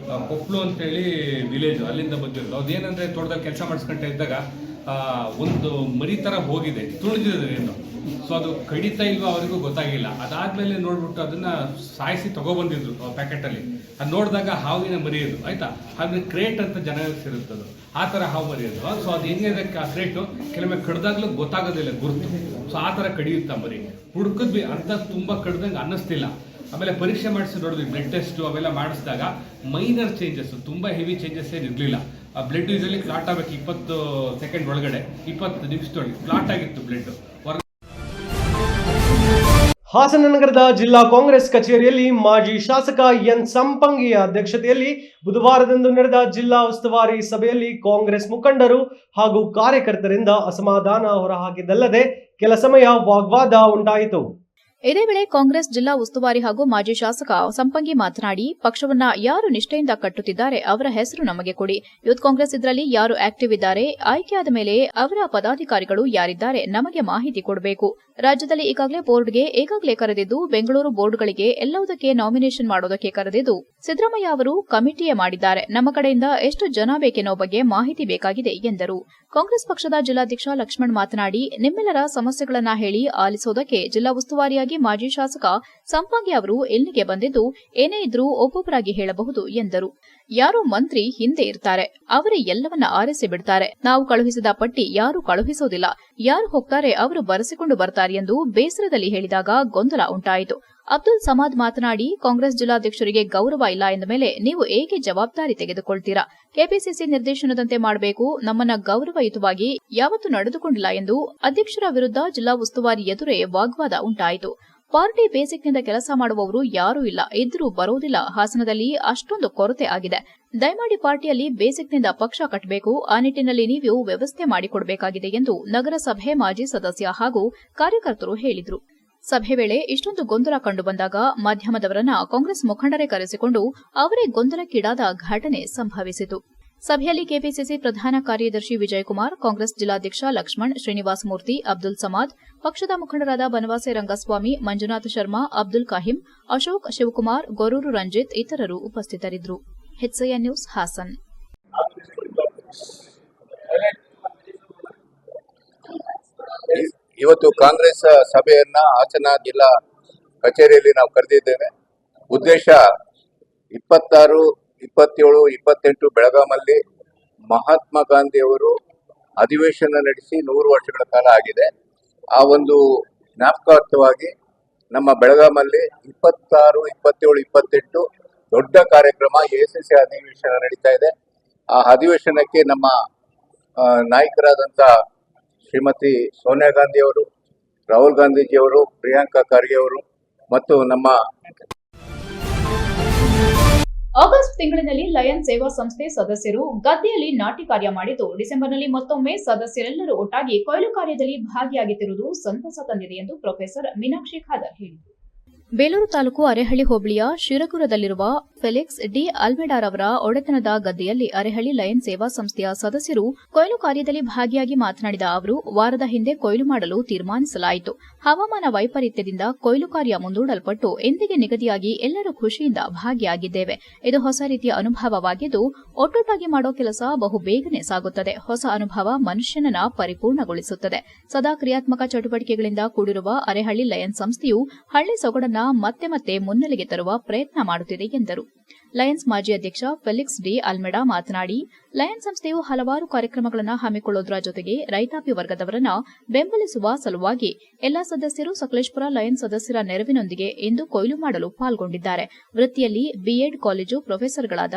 ಕೊಪ್ಪಳು ಅಂತೇಳಿ ವಿಲೇಜ್, ಅಲ್ಲಿಂದ ಬಂದಿರೋದು. ಅದೇನಂದ್ರೆ ತೋಟದಲ್ಲಿ ಕೆಲಸ ಮಾಡಿಸ್ಕೊಂತ ಇದ್ದಾಗ ಒಂದು ಮರಿ ತರ ಹೋಗಿದೆ, ತುಳಿದಿದೆ ಏನು. ಸೊ ಅದು ಕಡಿತಾ ಇಲ್ವೋ ಅವರಿಗೂ ಗೊತ್ತಾಗಿಲ್ಲ. ಅದಾದ್ಮೇಲೆ ನೋಡ್ಬಿಟ್ಟು ಅದನ್ನ ಸಾಯಿಸಿ ತಗೊಬಂದಿದ್ರು ಪ್ಯಾಕೆಟ್ ಅಲ್ಲಿ. ಅದು ನೋಡಿದಾಗ ಹಾವಿನ ಮರಿಯೋದು ಆಯ್ತಾ, ಹಾಗೆ ಕ್ರೇಟ್ ಅಂತ ಜನ ಸೇರುತ್ತದು, ಆ ತರ ಹಾವು ಮರಿಯೋದು. ಸೊ ಅದು ಹೆಂಗಿದೆ ಆ ಕ್ರೇಟು ಕೆಲವೊಮ್ಮೆ ಕಡ್ದಾಗ್ಲೂ ಗೊತ್ತಾಗೋದಿಲ್ಲ ಗುರುತು. ಸೊ ಆ ತರ ಕಡಿಯುತ್ತ ಮರಿ ಹುಡುಕದ್ವಿ ಅಂತ ತುಂಬಾ ಕಡ್ದಂಗೆ ಅನ್ನಿಸ್ತಿಲ್ಲ. ಆಮೇಲೆ ಪರೀಕ್ಷೆ ಮಾಡಿಸಿ ನೋಡಿದ್ವಿ, ಬ್ಲಡ್ ಟೆಸ್ಟ್ ಅವೆಲ್ಲ ಮಾಡಿಸಿದಾಗ ಮೈನರ್ ಚೇಂಜಸ್, ತುಂಬಾ ಹೆವಿ ಚೇಂಜಸ್ ಏನಿರಲಿಲ್ಲ. ಬ್ಲಡ್ ಯೂಸಲಿ ಕ್ಲಾಟ್ ಆಗಬೇಕು 20 ಸೆಕೆಂಡ್ ಒಳಗಡೆ, 20 ನಿಮಿಷದೊಳಗೆ ಕ್ಲಾಟ್ ಆಗಿತ್ತು ಬ್ಲಡ್. ಹಾಸನ ನಗರದ ಜಿಲ್ಲಾ ಕಾಂಗ್ರೆಸ್ ಕಚೇರಿಯಲ್ಲಿ ಮಾಜಿ ಶಾಸಕ ಎನ್ ಸಂಪಂಗಿಯ ಅಧ್ಯಕ್ಷತೆಯಲ್ಲಿ ಬುಧವಾರದಂದು ನಡೆದ ಜಿಲ್ಲಾ ಉಸ್ತುವಾರಿ ಸಭೆಯಲ್ಲಿ ಕಾಂಗ್ರೆಸ್ ಮುಖಂಡರು ಹಾಗೂ ಕಾರ್ಯಕರ್ತರಿಂದ ಅಸಮಾಧಾನ ಹೊರಹಾಕಿದ್ದಲ್ಲದೆ ಕೆಲ ಸಮಯ ವಾಗ್ವಾದ ಉಂಟಾಯಿತು. ಇದೇ ವೇಳೆ ಕಾಂಗ್ರೆಸ್ ಜಿಲ್ಲಾ ಉಸ್ತುವಾರಿ ಹಾಗೂ ಮಾಜಿ ಶಾಸಕ ಸಂಪಂಗಿ ಮಾತನಾಡಿ, ಪಕ್ಷವನ್ನ ಯಾರು ನಿಷ್ಠೆಯಿಂದ ಕಟ್ಟುತ್ತಿದ್ದಾರೆ ಅವರ ಹೆಸರು ನಮಗೆ ಕೊಡಿ. ಯೂತ್ ಕಾಂಗ್ರೆಸ್ ಇದರಲ್ಲಿ ಯಾರು ಆಕ್ಟಿವ್ ಇದ್ದಾರೆ, ಆಯ್ಕೆಯಾದ ಮೇಲೆ ಅವರ ಪದಾಧಿಕಾರಿಗಳು ಯಾರಿದ್ದಾರೆ ನಮಗೆ ಮಾಹಿತಿ ಕೊಡಬೇಕು. ರಾಜ್ಯದಲ್ಲಿ ಈಗಾಗಲೇ ಕರೆದಿದ್ದು, ಬೆಂಗಳೂರು ಬೋರ್ಡ್ಗಳಿಗೆ ಎಲ್ಲವುದಕ್ಕೆ ನಾಮಿನೇಷನ್ ಮಾಡೋದಕ್ಕೆ ಕರೆದಿದ್ದು, ಸಿದ್ದರಾಮಯ್ಯ ಅವರು ಕಮಿಟಿಯೇ ಮಾಡಿದ್ದಾರೆ. ನಮ್ಮ ಕಡೆಯಿಂದ ಎಷ್ಟು ಜನ ಬೇಕೆನ್ನೋ ಬಗ್ಗೆ ಮಾಹಿತಿ ಬೇಕಾಗಿದೆ ಎಂದರು. ಕಾಂಗ್ರೆಸ್ ಪಕ್ಷದ ಜಿಲ್ಲಾಧ್ಯಕ್ಷ ಲಕ್ಷ್ಮಣ್ ಮಾತನಾಡಿ, ನಿಮ್ಮೆಲ್ಲರ ಸಮಸ್ಯೆಗಳನ್ನ ಹೇಳಿ ಆಲಿಸೋದಕ್ಕೆ ಜಿಲ್ಲಾ ಉಸ್ತುವಾರಿಯಾಗಿ ಮಾಜಿ ಶಾಸಕ ಸಂಪಂಗಿ ಅವರು ಇಲ್ಲಿಗೆ ಬಂದಿದ್ದು, ಏನೇ ಇದ್ರೂ ಒಬ್ಬೊಬ್ಬರಾಗಿ ಹೇಳಬಹುದು ಎಂದರು. ಯಾರೋ ಮಂತ್ರಿ ಹಿಂದೆ ಇರ್ತಾರೆ, ಅವರೇ ಎಲ್ಲವನ್ನ ಆರಿಸಿ ಬಿಡ್ತಾರೆ. ನಾವು ಕಳುಹಿಸಿದ ಪಟ್ಟಿ ಯಾರು ಕಳುಹಿಸೋದಿಲ್ಲ, ಯಾರು ಹೋಗ್ತಾರೆ ಅವರು ಬರೆಸಿಕೊಂಡು ಬರ್ತಾರೆ ಎಂದು ಬೇಸರದಲ್ಲಿ ಹೇಳಿದಾಗ ಗೊಂದಲ ಉಂಟಾಯಿತು. ಅಬ್ದುಲ್ ಸಮಾದ್ ಮಾತನಾಡಿ, ಕಾಂಗ್ರೆಸ್ ಜಿಲ್ಲಾಧ್ಯಕ್ಷರಿಗೆ ಗೌರವ ಇಲ್ಲ ಎಂದ ಮೇಲೆ ನೀವು ಏಕೆ ಜವಾಬ್ದಾರಿ ತೆಗೆದುಕೊಳ್ತೀರಾ? ಕೆಪಿಸಿಸಿ ನಿರ್ದೇಶನದಂತೆ ಮಾಡಬೇಕು, ನಮ್ಮನ್ನ ಗೌರವಯುತವಾಗಿ ಯಾವತ್ತೂ ನಡೆದುಕೊಂಡಿಲ್ಲ ಎಂದು ಅಧ್ಯಕ್ಷರ ವಿರುದ್ಧ ಜಿಲ್ಲಾ ಉಸ್ತುವಾರಿ ಎದುರೇ ವಾಗ್ವಾದ ಉಂಟಾಯಿತು. ಪಾರ್ಟಿ ಬೇಸಿಕ್ನಿಂದ ಕೆಲಸ ಮಾಡುವವರು ಯಾರೂ ಇಲ್ಲ, ಇದ್ರೂ ಬರೋದಿಲ್ಲ. ಹಾಸನದಲ್ಲಿ ಅಷ್ಟೊಂದು ಕೊರತೆ ಆಗಿದೆ. ದಯಮಾಡಿ ಪಾರ್ಟಿಯಲ್ಲಿ ಬೇಸಿಕ್ನಿಂದ ಪಕ್ಷ ಕಟ್ಟಬೇಕು, ಆ ನಿಟ್ಟಿನಲ್ಲಿ ನೀವು ವ್ಯವಸ್ಥೆ ಮಾಡಿಕೊಡಬೇಕಾಗಿದೆ ಎಂದು ನಗರಸಭೆ ಮಾಜಿ ಸದಸ್ಯ ಹಾಗೂ ಕಾರ್ಯಕರ್ತರು ಹೇಳಿದರು. ಸಭೆ ವೇಳೆ ಇಷ್ಟೊಂದು ಗೊಂದಲ ಕಂಡುಬಂದಾಗ ಮಾಧ್ಯಮದವರನ್ನ ಕಾಂಗ್ರೆಸ್ ಮುಖಂಡರೇ ಕರೆಸಿಕೊಂಡು ಅವರೇ ಗೊಂದಲಕ್ಕೀಡಾದ ಘಟನೆ ಸಂಭವಿಸಿತು. ಸಭೆಯಲ್ಲಿ ಕೆಪಿಸಿಸಿ ಪ್ರಧಾನ ಕಾರ್ಯದರ್ಶಿ ವಿಜಯಕುಮಾರ್, ಕಾಂಗ್ರೆಸ್ ಜಿಲ್ಲಾಧ್ಯಕ್ಷ ಲಕ್ಷ್ಮಣ್, ಶ್ರೀನಿವಾಸ ಮೂರ್ತಿ, ಅಬ್ದುಲ್ ಸಮಾದ್, ಪಕ್ಷದ ಮುಖಂಡರಾದ ಬನವಾಸೆ ರಂಗಸ್ವಾಮಿ, ಮಂಜುನಾಥ್ ಶರ್ಮಾ, ಅಬ್ದುಲ್ ಕಾಹಿಂ, ಅಶೋಕ್, ಶಿವಕುಮಾರ್, ಗೊರೂರು ರಂಜಿತ್ ಇತರರು ಉಪಸ್ಥಿತರಿದ್ದರು. HCN news Hassan. ಇವತ್ತು ಕಾಂಗ್ರೆಸ್ ಸಭೆಯನ್ನ ಹಾಸನ ಜಿಲ್ಲಾ ಕಚೇರಿಯಲ್ಲಿ ನಾವು ಕರೆದಿದ್ದೇವೆ. ಉದ್ದೇಶ 26, 27, 28 ಬೆಳಗಾಮಲ್ಲಿ ಮಹಾತ್ಮ ಗಾಂಧಿಯವರು ಅಧಿವೇಶನ ನಡೆಸಿ 100 ವರ್ಷಗಳ ಕಾಲ ಆಗಿದೆ. ಆ ಒಂದು ಜ್ಞಾಪಕಾರ್ಥವಾಗಿ ನಮ್ಮ ಬೆಳಗಾಮಲ್ಲಿ 26, 27, 28 ದೊಡ್ಡ ಕಾರ್ಯಕ್ರಮ ACC ಅಧಿವೇಶನ ನಡೀತಾ ಇದೆ. ಆ ಅಧಿವೇಶನಕ್ಕೆ ನಮ್ಮ ನಾಯಕರಾದಂಥ ಶ್ರೀಮತಿ ಸೋನಿಯಾ ಗಾಂಧಿ ಅವರು, ರಾಹುಲ್ ಗಾಂಧೀಜಿಯವರು, ಪ್ರಿಯಾಂಕಾ ಖರ್ಗೆ ಅವರು ಮತ್ತು ನಮ್ಮ ಆಗಸ್ಟ್ ತಿಂಗಳಿನಲ್ಲಿ ಲಯನ್ ಸೇವಾ ಸಂಸ್ಥೆ ಸದಸ್ಯರು ಗದ್ದೆಯಲ್ಲಿ ನಾಟಿ ಕಾರ್ಯ ಮಾಡಿದ್ದು, ಡಿಸೆಂಬರ್ನಲ್ಲಿ ಮತ್ತೊಮ್ಮೆ ಸದಸ್ಯರೆಲ್ಲರೂ ಒಟ್ಟಾಗಿ ಕೊಯ್ಲು ಕಾರ್ಯದಲ್ಲಿ ಭಾಗಿಯಾಗುತ್ತಿರುವುದು ಸಂತಸ ತಂದಿದೆ ಎಂದು ಪ್ರೊಫೆಸರ್ ಮೀನಾಕ್ಷಿ ಖಾದರ್ ಹೇಳಿದರು. ಬೇಲೂರು ತಾಲೂಕು ಅರೆಹಳ್ಳಿ ಹೋಬಳಿಯ ಶಿರಗುರದಲ್ಲಿರುವ ಫೆಲಿಕ್ಸ್ ಡಿ ಅಲ್ಮೆಡಾರವರ ಒಡೆತನದ ಗದ್ದೆಯಲ್ಲಿ ಅರೆಹಳ್ಳಿ ಲಯನ್ ಸೇವಾ ಸಂಸ್ಥೆಯ ಸದಸ್ಯರು ಕೊಯ್ಲು ಕಾರ್ಯದಲ್ಲಿ ಭಾಗಿಯಾಗಿ ಮಾತನಾಡಿದ ಅವರು, ವಾರದ ಹಿಂದೆ ಕೊಯ್ಲು ಮಾಡಲು ತೀರ್ಮಾನಿಸಲಾಯಿತು. ಹವಾಮಾನ ವೈಪರೀತ್ಯದಿಂದ ಕೊಯ್ಲು ಕಾರ್ಯ ಮುಂದೂಡಲ್ಪಟ್ಟು ಎಂದಿಗೆ ನಿಗದಿಯಾಗಿ ಎಲ್ಲರೂ ಖುಷಿಯಿಂದ ಭಾಗಿಯಾಗಿದ್ದೇವೆ. ಇದು ಹೊಸ ರೀತಿಯ ಅನುಭವವಾಗಿದ್ದು, ಒಟ್ಟೊಟ್ಟಾಗಿ ಮಾಡೋ ಕೆಲಸ ಬಹು ಬೇಗನೆ ಸಾಗುತ್ತದೆ. ಹೊಸ ಅನುಭವ ಮನುಷ್ಯನನ್ನ ಪರಿಪೂರ್ಣಗೊಳಿಸುತ್ತದೆ. ಸದಾ ಕ್ರಿಯಾತ್ಮಕ ಚಟುವಟಿಕೆಗಳಿಂದ ಕೂಡಿರುವ ಅರೆಹಳ್ಳಿ ಲಯನ್ ಸಂಸ್ಥೆಯು ಹಳ್ಳಿ ಸೊಗಡನ್ನ ಮತ್ತೆ ಮತ್ತೆ ಮುನ್ನೆಲೆಗೆ ತರುವ ಪ್ರಯತ್ನ ಮಾಡುತ್ತಿದೆ ಎಂದರು. ಲಯನ್ಸ್ ಮಾಜಿ ಅಧ್ಯಕ್ಷ ಫೆಲಿಕ್ಸ್ ಡಿ ಅಲ್ಮೆಡಾ ಮಾತನಾಡಿ, ಲಯನ್ ಸಂಸ್ಥೆಯು ಹಲವಾರು ಕಾರ್ಯಕ್ರಮಗಳನ್ನು ಹಮ್ಮಿಕೊಳ್ಳುವುದರ ಜೊತೆಗೆ ರೈತಾಪಿ ವರ್ಗದವರನ್ನ ಬೆಂಬಲಿಸುವ ಸಲುವಾಗಿ ಎಲ್ಲಾ ಸದಸ್ಯರು ಸಕಲೇಶಪುರ ಲಯನ್ ಸದಸ್ಯರ ನೆರವಿನೊಂದಿಗೆ ಇಂದು ಕೊಯ್ಲು ಮಾಡಲು ಪಾಲ್ಗೊಂಡಿದ್ದಾರೆ. ವೃತ್ತಿಯಲ್ಲಿ ಬಿಎಡ್ ಕಾಲೇಜು ಪ್ರೊಫೆಸರ್ಗಳಾದ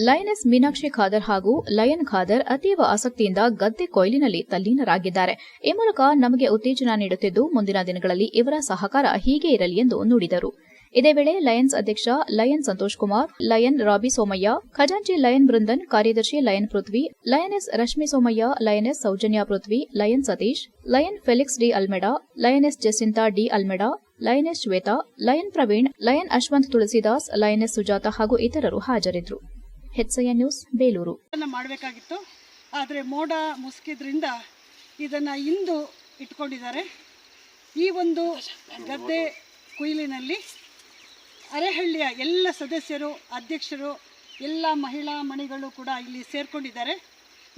ಲಯನೆಸ್ ಮೀನಾಕ್ಷಿ ಖಾದರ್ ಹಾಗೂ ಲಯನ್ ಖಾದರ್ ಅತೀವ ಆಸಕ್ತಿಯಿಂದ ಗದ್ದೆ ಕೊಯ್ಲಿನಲ್ಲಿ ತಲ್ಲೀನರಾಗಿದ್ದಾರೆ. ಈ ಮೂಲಕ ನಮಗೆ ಉತ್ತೇಜನ ನೀಡುತ್ತಿದ್ದು, ಮುಂದಿನ ದಿನಗಳಲ್ಲಿ ಇವರ ಸಹಕಾರ ಹೀಗೆ ಇರಲಿ ಎಂದು ನುಡಿದರು. ಇದೇ ವೇಳೆ ಲಯನ್ಸ್ ಅಧ್ಯಕ್ಷ ಲಯನ್ ಸಂತೋಷ್ ಕುಮಾರ್, ಲಯನ್ ರಾಬಿ ಸೋಮಯ್ಯ, ಖಜಾಂಚಿ ಲಯನ್ ಬೃಂದನ್, ಕಾರ್ಯದರ್ಶಿ lion Prithvi, lioness Rashmi Somaiah, lioness Soujanya Prithvi, lion Satish, lion Felix D Almeida, lioness Jacinta D Almeida, lioness Shweta, lion Praveen, lion Ashwanth Tulasidas, lioness Sujata ಹಾಗೂ ಇತರರು ಹಾಜರಿದ್ದರು. HCN news Belur. ಮಾಡಬೇಕಾಗಿತ್ತು, ಆದರೆ ಮೋಡ ಮುಸುಕಿದ್ರಿಂದ ಇದನ್ನು ಇಂದು ಇಟ್ಕೊಂಡಿದ್ದಾರೆ. ಈ ಒಂದು ಗದ್ದೆ ಕೊಯ್ಲಿನಲ್ಲಿ ಅರೆಹಳ್ಳಿಯ ಎಲ್ಲ ಸದಸ್ಯರು, ಅಧ್ಯಕ್ಷರು, ಎಲ್ಲ ಮಹಿಳಾ ಮಣಿಗಳು ಕೂಡ ಇಲ್ಲಿ ಸೇರ್ಕೊಂಡಿದ್ದಾರೆ.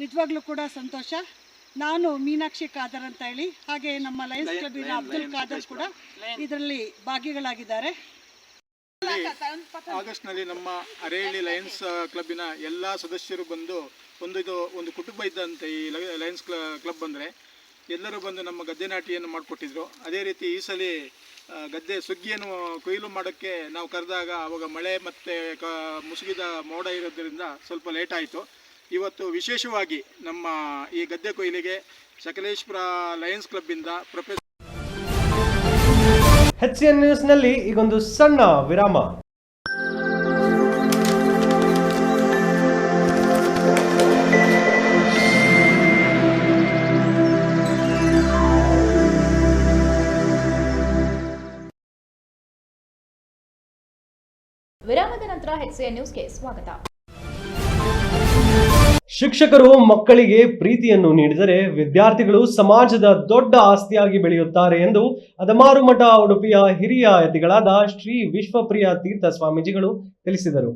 ನಿಜವಾಗ್ಲೂ ಕೂಡ ಸಂತೋಷ. ನಾನು ಮೀನಾಕ್ಷಿ ಖಾದರ್ ಅಂತ ಹೇಳಿ, ಹಾಗೆ ನಮ್ಮ ಲಯನ್ಸ್ ಕ್ಲಬ್ಬಿನ ಅಬ್ದುಲ್ ಖಾದರ್ ಕೂಡ ಇದರಲ್ಲಿ ಭಾಗಿಗಳಾಗಿದ್ದಾರೆ. ಆಗಸ್ಟ್ನಲ್ಲಿ ನಮ್ಮ ಅರೆಹಳ್ಳಿ ಲಯನ್ಸ್ ಕ್ಲಬ್ಬಿನ ಎಲ್ಲ ಸದಸ್ಯರು ಬಂದು ಒಂದು ಕುಟುಂಬ ಇದ್ದಂತೆ ಈ ಲಯನ್ಸ್ ಕ್ಲಬ್ ಬಂದರೆ ಎಲ್ಲರೂ ಬಂದು ನಮ್ಮ ಗದ್ದೆ ನಾಟಿಯನ್ನು ಮಾಡಿಕೊಟ್ಟಿದ್ರು. ಅದೇ ರೀತಿ ಈ ಸಲ ಗದ್ದೆ ಸುಗ್ಗಿಯನ್ನು ಕೊಯ್ಲು ಮಾಡೋಕ್ಕೆ ನಾವು ಕರೆದಾಗ ಆವಾಗ ಮಳೆ ಮತ್ತು ಮುಸುಗಿದ ಮೋಡ ಇರೋದ್ರಿಂದ ಸ್ವಲ್ಪ ಲೇಟ್ ಆಯಿತು. ಇವತ್ತು ವಿಶೇಷವಾಗಿ ನಮ್ಮ ಈ ಗದ್ದೆ ಕೊಯ್ಲಿಗೆ ಸಕಲೇಶಪುರ ಲಯನ್ಸ್ ಕ್ಲಬ್ಬಿಂದ ಪ್ರೊಫೆಸರ್ HCN ನ್ಯೂಸ್ನಲ್ಲಿ ಈಗೊಂದು ಸಣ್ಣ ವಿರಾಮ. ವಿರಾಮದ ನಂತರ HCN ನ್ಯೂಸ್ಗೆ ಸ್ವಾಗತ. ಶಿಕ್ಷಕರು ಮಕ್ಕಳಿಗೆ ಪ್ರೀತಿಯನ್ನು ನೀಡಿದರೆ ವಿದ್ಯಾರ್ಥಿಗಳು ಸಮಾಜದ ದೊಡ್ಡ ಆಸ್ತಿಯಾಗಿ ಬೆಳೆಯುತ್ತಾರೆ ಎಂದು ಅದಮಾರು ಮಠ ಉಡುಪಿಯ ಹಿರಿಯ ಯತಿಗಳಾದ ಶ್ರೀ ವಿಶ್ವಪ್ರಿಯ ತೀರ್ಥ ಸ್ವಾಮೀಜಿಗಳು ತಿಳಿಸಿದರು.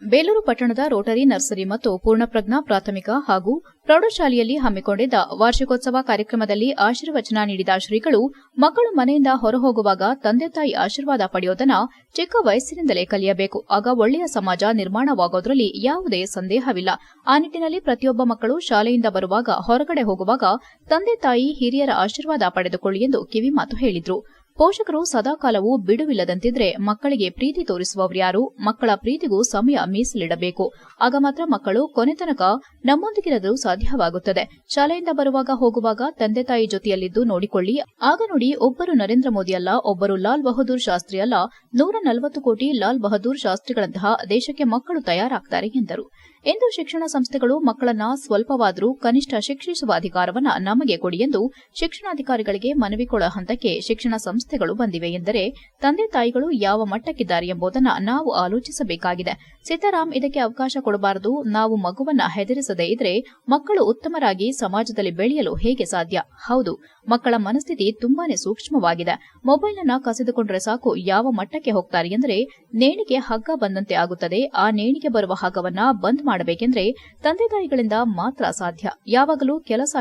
ಬೇಲೂರು ಪಟ್ಟಣದ ರೋಟರಿ ನರ್ಸರಿ ಮತ್ತು ಪೂರ್ಣಪ್ರಜ್ಞಾ ಪ್ರಾಥಮಿಕ ಹಾಗೂ ಪ್ರೌಢಶಾಲೆಯಲ್ಲಿ ಹಮ್ಮಿಕೊಂಡಿದ್ದ ವಾರ್ಷಿಕೋತ್ಸವ ಕಾರ್ಯಕ್ರಮದಲ್ಲಿ ಆಶೀರ್ವಚನ ನೀಡಿದ ಶ್ರೀಗಳು, ಮಕ್ಕಳು ಮನೆಯಿಂದ ಹೊರಹೋಗುವಾಗ ತಂದೆ ತಾಯಿ ಆಶೀರ್ವಾದ ಪಡೆಯೋದನ್ನ ಚಿಕ್ಕ ವಯಸ್ಸಿನಿಂದಲೇ ಕಲಿಯಬೇಕು. ಆಗ ಒಳ್ಳೆಯ ಸಮಾಜ ನಿರ್ಮಾಣವಾಗೋದ್ರಲ್ಲಿ ಯಾವುದೇ ಸಂದೇಹವಿಲ್ಲ. ಆ ನಿಟ್ಟಿನಲ್ಲಿ ಪ್ರತಿಯೊಬ್ಬ ಮಕ್ಕಳು ಶಾಲೆಯಿಂದ ಬರುವಾಗ, ಹೊರಗಡೆ ಹೋಗುವಾಗ ತಂದೆ ತಾಯಿ ಹಿರಿಯರ ಆಶೀರ್ವಾದ ಪಡೆದುಕೊಳ್ಳಿ ಎಂದು ಕಿವಿಮಾತು ಹೇಳಿದ್ರು. ಪೋಷಕರು ಸದಾಕಾಲವೂ ಬಿಡುವಿಲ್ಲದಂತಿದ್ರೆ ಮಕ್ಕಳಿಗೆ ಪ್ರೀತಿ ತೋರಿಸುವವರ್ಯಾರು? ಮಕ್ಕಳ ಪ್ರೀತಿಗೂ ಸಮಯ ಮೀಸಲಿಡಬೇಕು. ಆಗ ಮಾತ್ರ ಮಕ್ಕಳು ಕೊನೆ ತನಕ ನಮ್ಮೊಂದಿಗಿರಲು ಸಾಧ್ಯವಾಗುತ್ತದೆ. ಶಾಲೆಯಿಂದ ಬರುವಾಗ ಹೋಗುವಾಗ ತಂದೆ ತಾಯಿ ಜೊತೆಯಲ್ಲಿದ್ದು ನೋಡಿಕೊಳ್ಳಿ. ಆಗ ನೋಡಿ, ಒಬ್ಬರು ನರೇಂದ್ರ ಮೋದಿ ಅಲ್ಲ, ಒಬ್ಬರು ಲಾಲ್ ಬಹದ್ದೂರ್ ಶಾಸ್ತ್ರಿ ಅಲ್ಲ, 140 ಕೋಟಿ ಲಾಲ್ ಬಹದ್ದೂರ್ ಶಾಸ್ತ್ರಿಗಳಂತಹ ದೇಶಕ್ಕೆ ಮಕ್ಕಳು ತಯಾರಾಗ್ತಾರೆ ಎಂದರು. ಇಂದು ಶಿಕ್ಷಣ ಸಂಸ್ಥೆಗಳು ಮಕ್ಕಳನ್ನ ಸ್ವಲ್ಪವಾದರೂ ಕನಿಷ್ಠ ಶಿಕ್ಷಿಸುವ ಅಧಿಕಾರವನ್ನ ನಮಗೆ ಕೊಡಿ ಎಂದು ಶಿಕ್ಷಣಾಧಿಕಾರಿಗಳಿಗೆ ಮನವಿ ಕೊಡ ಹಂತಕ್ಕೆ ಶಿಕ್ಷಣ ಸಂಸ್ಥೆಗಳು ಬಂದಿವೆ ಎಂದರೆ ತಂದೆ ತಾಯಿಗಳು ಯಾವ ಮಟ್ಟಕ್ಕಿದ್ದಾರೆ ಎಂಬುದನ್ನು ನಾವು ಆಲೋಚಿಸಬೇಕಾಗಿದೆ. ಸಿದ್ದರಾಮ್ ಇದಕ್ಕೆ ಅವಕಾಶ ಕೊಡಬಾರದು. ನಾವು ಮಗುವನ್ನ ಹೆದರಿಸದೇ ಇದ್ರೆ ಮಕ್ಕಳು ಉತ್ತಮರಾಗಿ ಸಮಾಜದಲ್ಲಿ ಬೆಳೆಯಲು ಹೇಗೆ ಸಾಧ್ಯ? ಹೌದು, ಮಕ್ಕಳ ಮನಸ್ಥಿತಿ ತುಂಬಾನೇ ಸೂಕ್ಷ್ಮವಾಗಿದೆ. ಮೊಬೈಲ್ನ ಕಸಿದುಕೊಂಡ್ರೆ ಸಾಕು ಯಾವ ಮಟ್ಟಕ್ಕೆ ಹೋಗ್ತಾರೆ ಎಂದರೆ ನೇಣಿಗೆ ಹಗ್ಗ ಬಂದಂತೆ ಆಗುತ್ತದೆ. ಆ ನೇಣಿಗೆ ಬರುವ ಹಗ್ಗವನ್ನ ಬಂದ್ ಮಾಡಬೇಕೆಂದ್ರೆ ತಂದೆ ತಾಯಿಗಳಿಂದ ಮಾತ್ರ ಸಾಧ್ಯ. ಯಾವಾಗಲೂ ಕೆಲಸ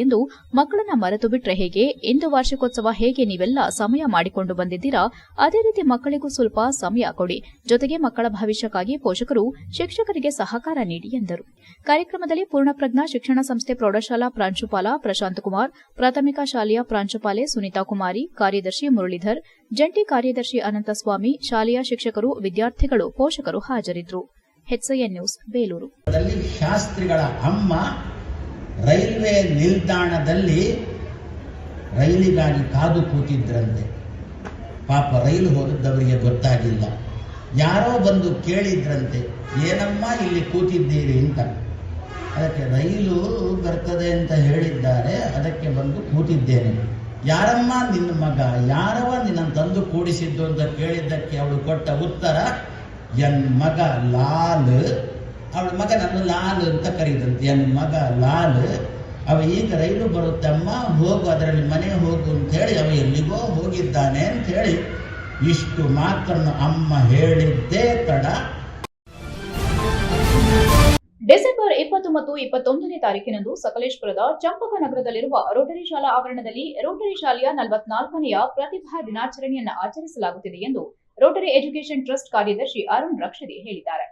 ಎಂದು ಮಕ್ಕಳನ್ನ ಮರೆತು ಬಿಟ್ರೆ ಹೇಗೆ? ಇಂದು ವಾರ್ಷಿಕೋತ್ಸವ ಹೇಗೆ ನೀವೆಲ್ಲ ಸಮಯ ಮಾಡಿಕೊಂಡು ಬಂದಿದ್ದೀರಾ, ಅದೇ ರೀತಿ ಮಕ್ಕಳಿಗೂ ಸ್ವಲ್ಪ ಸಮಯ ಕೊಡಿ. ಜೊತೆಗೆ ಮಕ್ಕಳ ಭವಿಷ್ಯಕ್ಕಾಗಿ ಪೋಷಕರು ಶಿಕ್ಷಕರಿಗೆ ಸಹಕಾರ ನೀಡಿ ಎಂದರು. ಕಾರ್ಯಕ್ರಮದಲ್ಲಿ ಪೂರ್ಣಪ್ರಜ್ಞಾ ಶಿಕ್ಷಣ ಸಂಸ್ಥೆ ಪ್ರೌಢಶಾಲಾ ಪ್ರಾಂಶುಪಾಲ ಪ್ರಶಾಂತ್ ಕುಮಾರ್, ಪ್ರಾಥಮಿಕ ಶಾಲೆಯ ಪ್ರಾಂಶುಪಾಲೆ ಸುನೀತಾ ಕುಮಾರಿ, ಕಾರ್ಯದರ್ಶಿ ಮುರಳೀಧರ್, ಜಂಟಿ ಕಾರ್ಯದರ್ಶಿ ಅನಂತಸ್ವಾಮಿ, ಶಾಲೆಯ ಶಿಕ್ಷಕರು, ವಿದ್ಯಾರ್ಥಿಗಳು, ಪೋಷಕರು ಹಾಜರಿದ್ದರು. HCN news, Belur. ಶಾಸ್ತ್ರಿಗಳ ಅಮ್ಮ ರೈಲ್ವೆ ನಿಲ್ದಾಣದಲ್ಲಿ ರೈಲಿಗಾಗಿ ಕಾದು ಕೂತಿದ್ರಂತೆ. ಪಾಪ ರೈಲು ಹೋದದ್ದವರಿಗೆ ಗೊತ್ತಾಗಿಲ್ಲ. ಯಾರೋ ಬಂದು ಕೇಳಿದ್ರಂತೆ, ಏನಮ್ಮ ಇಲ್ಲಿ ಕೂತಿದ್ದೀರಿ ಅಂತ. ಅದಕ್ಕೆ ರೈಲು ಬರ್ತದೆ ಅಂತ ಹೇಳಿದ್ದಾರೆ, ಅದಕ್ಕೆ ಬಂದು ಕೂತಿದ್ದೇನೆ. ಯಾರಮ್ಮ ನಿನ್ನ ಮಗ, ಯಾರವ ನಿನ್ನ ತಂದು ಕೂಡಿಸಿದ್ದು ಅಂತ ಕೇಳಿದ್ದಕ್ಕೆ ಅವಳು ಕೊಟ್ಟ ಉತ್ತರ, ಎನ್ ಮಗ ಲಾಲ್. ಅವಳ ಮಗ ನನ್ನ ಲಾಲ್ ಅಂತ ಕರೀದಂತೆ, ಎನ್ ಮಗ ಲಾಲ್. ಅವ ಈಗ ರೈಲು ಬರುತ್ತಮ್ಮ, ಹೋಗು ಅದರಲ್ಲಿ ಮನೆ ಹೋಗು ಅಂತ ಹೇಳಿ ಅವ ಎಲ್ಲಿಗೋ ಹೋಗಿದ್ದಾನೆ ಅಂತ ಹೇಳಿ ಇಷ್ಟು ಮಾತನ್ನು ಅಮ್ಮ ಹೇಳಿದ್ದೇ ತಡ. ಡಿಸೆಂಬರ್ 20 ಮತ್ತು 21ನೇ ತಾರೀಕಿನಂದು ಸಕಲೇಶಪುರದ ಚಂಪಕನಗರದಲ್ಲಿರುವ ರೋಟರಿ ಶಾಲಾ ಆವರಣದಲ್ಲಿ ರೋಟರಿ ಶಾಲೆಯ 44ನೆಯ ಪ್ರತಿಭಾ ದಿನಾಚರಣೆಯನ್ನು ಆಚರಿಸಲಾಗುತ್ತಿದೆ ಎಂದು ರೋಟರಿ ಎಜುಕೇಷನ್ ಟ್ರಸ್ಟ್ ಕಾರ್ಯದರ್ಶಿ ಅರುಣ್ ರಕ್ಷಿದೆ ಹೇಳಿದ್ದಾರೆ.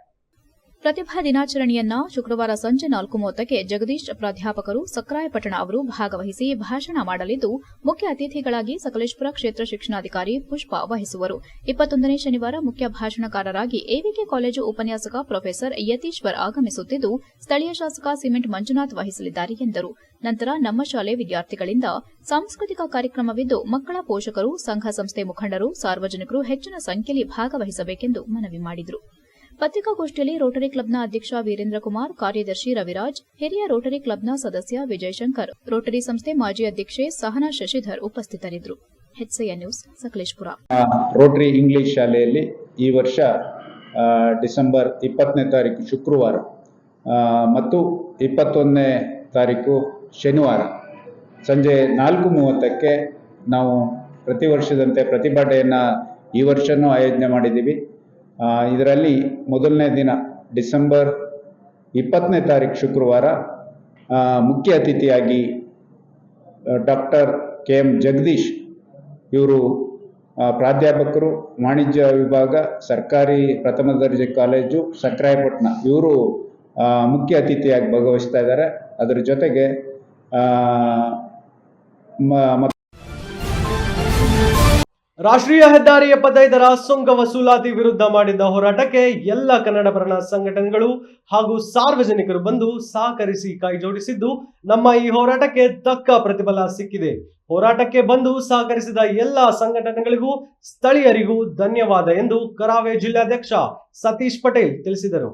ಪ್ರತಿಭಾ ದಿನಾಚರಣೆಯನ್ನ ಶುಕ್ರವಾರ ಸಂಜೆ 4:30ಕ್ಕೆ ಜಗದೀಶ್ ಪ್ರಾಧ್ಯಾಪಕರು ಸಕ್ರಾಯಪಟ್ಟಣ ಅವರು ಭಾಗವಹಿಸಿ ಭಾಷಣ ಮಾಡಲಿದ್ದು, ಮುಖ್ಯ ಅತಿಥಿಗಳಾಗಿ ಸಕಲೇಶಪುರ ಕ್ಷೇತ್ರ ಶಿಕ್ಷಣಾಧಿಕಾರಿ ಪುಷ್ಪ ವಹಿಸುವರು. 21ನೇ ಶನಿವಾರ ಮುಖ್ಯ ಭಾಷಣಕಾರರಾಗಿ ಎವಿಕೆ ಕಾಲೇಜು ಉಪನ್ಯಾಸಕ ಪ್ರೊಫೆಸರ್ ಯತೀಶ್ವರ್ ಆಗಮಿಸುತ್ತಿದ್ದು, ಸ್ಥಳೀಯ ಶಾಸಕ ಸಿಮೆಂಟ್ ಮಂಜುನಾಥ್ ವಹಿಸಲಿದ್ದಾರೆ ಎಂದರು. ನಂತರ ನಮ್ಮ ಶಾಲೆ ವಿದ್ಯಾರ್ಥಿಗಳಿಂದ ಸಾಂಸ್ಕೃತಿಕ ಕಾರ್ಯಕ್ರಮವಿದ್ದು, ಮಕ್ಕಳ ಪೋಷಕರು, ಸಂಘ ಸಂಸ್ಥೆ ಮುಖಂಡರು, ಸಾರ್ವಜನಿಕರು ಹೆಚ್ಚಿನ ಸಂಖ್ಯೆಯಲ್ಲಿ ಭಾಗವಹಿಸಬೇಕೆಂದು ಮನವಿ ಮಾಡಿದರು. ಪತ್ರಿಕಾಗೋಷ್ಠಿಯಲ್ಲಿ ರೋಟರಿ ಕ್ಲಬ್ನ ಅಧ್ಯಕ್ಷ ವೀರೇಂದ್ರ ಕುಮಾರ್, ಕಾರ್ಯದರ್ಶಿ ರವಿರಾಜ್, ಹಿರಿಯ ರೋಟರಿ ಕ್ಲಬ್ನ ಸದಸ್ಯ ವಿಜಯಶಂಕರ್, ರೋಟರಿ ಸಂಸ್ಥೆ ಮಾಜಿ ಅಧ್ಯಕ್ಷೆ ಸಹನಾ ಶಶಿಧರ್ ಉಪಸ್ಥಿತರಿದ್ದರು. HCN news, Sakleshpur. Rotary English ಶಾಲೆಯಲ್ಲಿ ಈ ವರ್ಷ ಡಿಸೆಂಬರ್ 20ನೇ ತಾರೀಕು ಶುಕ್ರವಾರ ಮತ್ತು 21ನೇ ತಾರೀಕು ಶನಿವಾರ ಸಂಜೆ 4:30ಕ್ಕೆ ನಾವು ಪ್ರತಿ ವರ್ಷದಂತೆ ಪ್ರತಿಭಾ ಡೇಯನ್ನು ಈ ವರ್ಷವೂ ಆಯೋಜನೆ ಮಾಡಿದ್ದೀವಿ. ಇದರಲ್ಲಿ ಮೊದಲನೇ ದಿನ ಡಿಸೆಂಬರ್ 20ನೇ ತಾರೀಕು ಶುಕ್ರವಾರ ಮುಖ್ಯ ಅತಿಥಿಯಾಗಿ ಡಾಕ್ಟರ್ KM ಜಗದೀಶ್ ಇವರು ಪ್ರಾಧ್ಯಾಪಕರು, ವಾಣಿಜ್ಯ ವಿಭಾಗ, ಸರ್ಕಾರಿ ಪ್ರಥಮ ದರ್ಜೆ ಕಾಲೇಜು ಸಕ್ರಾಯಪಟ್ಟಣ, ಇವರು ಮುಖ್ಯ ಅತಿಥಿಯಾಗಿ ಭಾಗವಹಿಸ್ತಾ ಇದ್ದಾರೆ. ಅದರ ಜೊತೆಗೆ ರಾಷ್ಟ್ರೀಯ ಹೆದ್ದಾರಿ 75ರ ಸುಂಕ ವಸೂಲಾತಿ ವಿರುದ್ಧ ಮಾಡಿದ್ದ ಹೋರಾಟಕ್ಕೆ ಎಲ್ಲ ಕನ್ನಡಪರ ಸಂಘಟನೆಗಳು ಹಾಗೂ ಸಾರ್ವಜನಿಕರು ಬಂದು ಸಹಕರಿಸಿ ಕೈಜೋಡಿಸಿದ್ದು, ನಮ್ಮ ಈ ಹೋರಾಟಕ್ಕೆ ತಕ್ಕ ಪ್ರತಿಫಲ ಸಿಕ್ಕಿದೆ. ಹೋರಾಟಕ್ಕೆ ಬಂದು ಸಹಕರಿಸಿದ ಎಲ್ಲ ಸಂಘಟನೆಗಳಿಗೂ ಸ್ಥಳೀಯರಿಗೂ ಧನ್ಯವಾದ ಎಂದು ಕರಾವಳಿ ಜಿಲ್ಲಾಧ್ಯಕ್ಷ ಸತೀಶ್ ಪಟೇಲ್ ತಿಳಿಸಿದರು.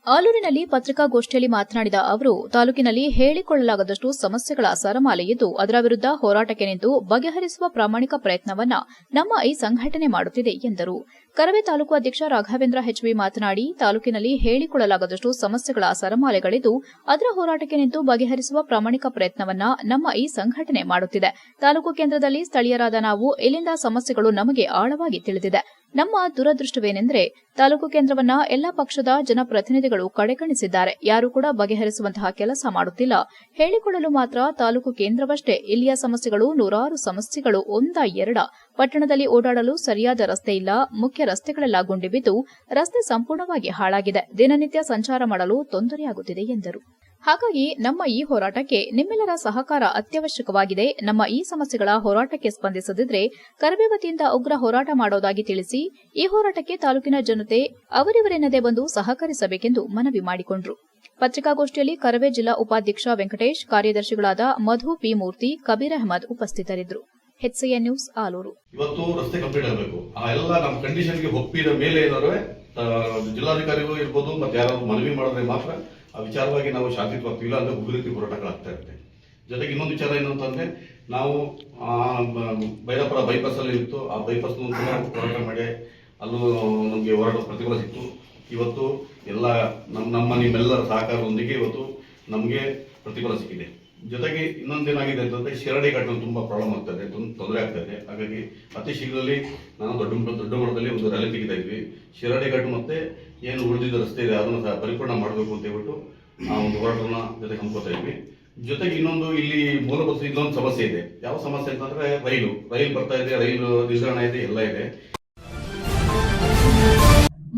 ಆಲೂರಿನಲ್ಲಿ ಪತ್ರಿಕಾಗೋಷ್ಠಿಯಲ್ಲಿ ಮಾತನಾಡಿದ ಅವರು, ತಾಲೂಕಿನಲ್ಲಿ ಹೇಳಿಕೊಳ್ಳಲಾಗದಷ್ಟು ಸಮಸ್ಯೆಗಳ ಸರಮಾಲೆ ಇದ್ದು, ಅದರ ವಿರುದ್ಧ ಹೋರಾಟಕ್ಕೆ ನಿಂತು ಬಗೆಹರಿಸುವ ಪ್ರಾಮಾಣಿಕ ಪ್ರಯತ್ನವನ್ನ ನಮ್ಮ ಈ ಸಂಘಟನೆ ಮಾಡುತ್ತಿದೆ ಎಂದರು. ಕರವೇ ತಾಲೂಕು ಅಧ್ಯಕ್ಷ ರಾಘವೇಂದ್ರ HB ಮಾತನಾಡಿ, ತಾಲೂಕಿನಲ್ಲಿ ಹೇಳಿಕೊಳ್ಳಲಾಗದಷ್ಟು ಸಮಸ್ಯೆಗಳ ಸರಮಾಲೆಗಳಿದ್ದು, ಅದರ ಹೋರಾಟಕ್ಕೆ ನಿಂತು ಬಗೆಹರಿಸುವ ಪ್ರಾಮಾಣಿಕ ಪ್ರಯತ್ನವನ್ನ ನಮ್ಮ ಈ ಸಂಘಟನೆ ಮಾಡುತ್ತಿದೆ. ತಾಲೂಕು ಕೇಂದ್ರದಲ್ಲಿ ಸ್ಥಳೀಯರಾದ ನಾವು ಇಲ್ಲಿಂದ ಸಮಸ್ಯೆಗಳು ನಮಗೆ ಆಳವಾಗಿ ತಿಳಿದಿದೆ. ನಮ್ಮ ದುರದೃಷ್ಟವೇನೆಂದರೆ ತಾಲೂಕು ಕೇಂದ್ರವನ್ನ ಎಲ್ಲ ಪಕ್ಷದ ಜನಪ್ರತಿನಿಧಿಗಳು ಕಡೆಗಣಿಸಿದ್ದಾರೆ. ಯಾರು ಕೂಡ ಬಗೆಹರಿಸುವಂತಹ ಕೆಲಸ ಮಾಡುತ್ತಿಲ್ಲ. ಹೇಳಿಕೊಳ್ಳಲು ಮಾತ್ರ ತಾಲೂಕು ಕೇಂದ್ರವಷ್ಟೇ. ಇಲ್ಲಿಯ ಸಮಸ್ಯೆಗಳು ನೂರಾರು ಸಮಸ್ಯೆಗಳು, ಒಂದ ಎರಡ. ಪಟ್ಟಣದಲ್ಲಿ ಓಡಾಡಲು ಸರಿಯಾದ ರಸ್ತೆ ಇಲ್ಲ. ಮುಖ್ಯ ರಸ್ತೆಗಳೆಲ್ಲ ಗುಂಡಿಬಿದ್ದು ರಸ್ತೆ ಸಂಪೂರ್ಣವಾಗಿ ಹಾಳಾಗಿದೆ. ದಿನನಿತ್ಯ ಸಂಚಾರ ಮಾಡಲು ತೊಂದರೆಯಾಗುತ್ತಿದೆ ಎಂದರು. ಹಾಗಾಗಿ ನಮ್ಮ ಈ ಹೋರಾಟಕ್ಕೆ ನಿಮ್ಮೆಲ್ಲರ ಸಹಕಾರ ಅತ್ಯವಶ್ಯಕವಾಗಿದೆ. ನಮ್ಮ ಈ ಸಮಸ್ಯೆಗಳ ಹೋರಾಟಕ್ಕೆ ಸ್ಪಂದಿಸದಿದ್ರೆ ಕರವೇ ವತಿಯಿಂದ ಉಗ್ರ ಹೋರಾಟ ಮಾಡೋದಾಗಿ ತಿಳಿಸಿ, ಈ ಹೋರಾಟಕ್ಕೆ ತಾಲೂಕಿನ ಜನತೆ ಅವರಿವರೆನ್ನದೇ ಬಂದು ಸಹಕರಿಸಬೇಕೆಂದು ಮನವಿ ಮಾಡಿಕೊಂಡರು. ಪತ್ರಿಕಾಗೋಷ್ಠಿಯಲ್ಲಿ ಕರವೇ ಜಿಲ್ಲಾ ಉಪಾಧ್ಯಕ್ಷ ವೆಂಕಟೇಶ್, ಕಾರ್ಯದರ್ಶಿಗಳಾದ ಮಧು P. ಮೂರ್ತಿ, ಕಬೀರ್ ಅಹಮದ್ ಉಪಸ್ಥಿತರಿದ್ದರು. HCN news, Alur. ಇವತ್ತು ರಸ್ತೆ ಕಂಪ್ಲೀಟ್ ಆಗಬೇಕು. ಆ ಎಲ್ಲ ನಮ್ಮ ಕಂಡೀಷನ್ಗೆ ಒಪ್ಪಿದ ಮೇಲೆ ಏನಾದ್ರು ಜಿಲ್ಲಾಧಿಕಾರಿಗಳು ಇರ್ಬೋದು, ಮತ್ತೆ ಯಾರಾದ್ರೂ ಮನವಿ ಮಾಡಿದ್ರೆ ಮಾತ್ರ ಆ ವಿಚಾರವಾಗಿ ನಾವು ಶಾಂತಿಯುತವಾಗ್ತೀವಿ. ಇಲ್ಲ ಅಂದ್ರೆ ಉಗ್ರತಿ ಹೋರಾಟಗಳಾಗ್ತಾ ಇರುತ್ತೆ. ಜೊತೆಗೆ ಇನ್ನೊಂದು ವಿಚಾರ ಏನು ಅಂತಂದ್ರೆ, ನಾವು ಬೈರಾಪುರ ಬೈಪಾಸ್ ಅಲ್ಲಿ ಇತ್ತು, ಆ ಬೈಪಾಸ್ ಹೋರಾಟ ಮಾಡಿ ಅಲ್ಲೂ ನಮಗೆ ಹೋರಾಟ ಪ್ರತಿಫಲ ಸಿಕ್ತು. ಇವತ್ತು ಎಲ್ಲ ನಿಮ್ಮೆಲ್ಲರ ಸಹಕಾರದೊಂದಿಗೆ ಇವತ್ತು ನಮಗೆ ಪ್ರತಿಫಲ ಸಿಕ್ಕಿದೆ. ಜೊತೆಗೆ ಇನ್ನೊಂದೇನಾಗಿದೆ ಅಂತಂದ್ರೆ ಶಿರಾಡಿ ಘಾಟ್ನಲ್ಲಿ ತುಂಬಾ ಪ್ರಾಬ್ಲಮ್ ಆಗ್ತಾ ಇದೆ, ತೊಂದರೆ ಆಗ್ತಾ ಇದೆ. ಹಾಗಾಗಿ ಅತಿ ಶೀಘ್ರದಲ್ಲಿ ನಾನು ದೊಡ್ಡ ಮಟ್ಟದಲ್ಲಿ ಒಂದು ರ್ಯಾಲಿ ತೆಗಿತಾ ಇದ್ವಿ. ಶಿರಾಡಿ ಘಾಟ್ ಮತ್ತೆ ಏನು ಉಳಿದಿದ್ದ ರಸ್ತೆ ಇದೆ ಅದನ್ನು ಸಹ ಪರಿಪೂರ್ಣ ಮಾಡಬೇಕು ಅಂತ ಹೇಳ್ಬಿಟ್ಟು ಆ ಒಂದು ಹೋರಾಟನ ಜೊತೆಗೆ ಹಮ್ಮಿಕೊತಾ ಇದ್ವಿ. ಜೊತೆಗೆ ಇಲ್ಲಿ ಮೂಲಭೂತ ಇನ್ನೊಂದು ಸಮಸ್ಯೆ ಇದೆ. ಯಾವ ಸಮಸ್ಯೆ ಅಂತಂದ್ರೆ ರೈಲು ಬರ್ತಾ ಇದೆ, ರೈಲು ನಿಲ್ದಾಣ ಇದೆ, ಎಲ್ಲ ಇದೆ.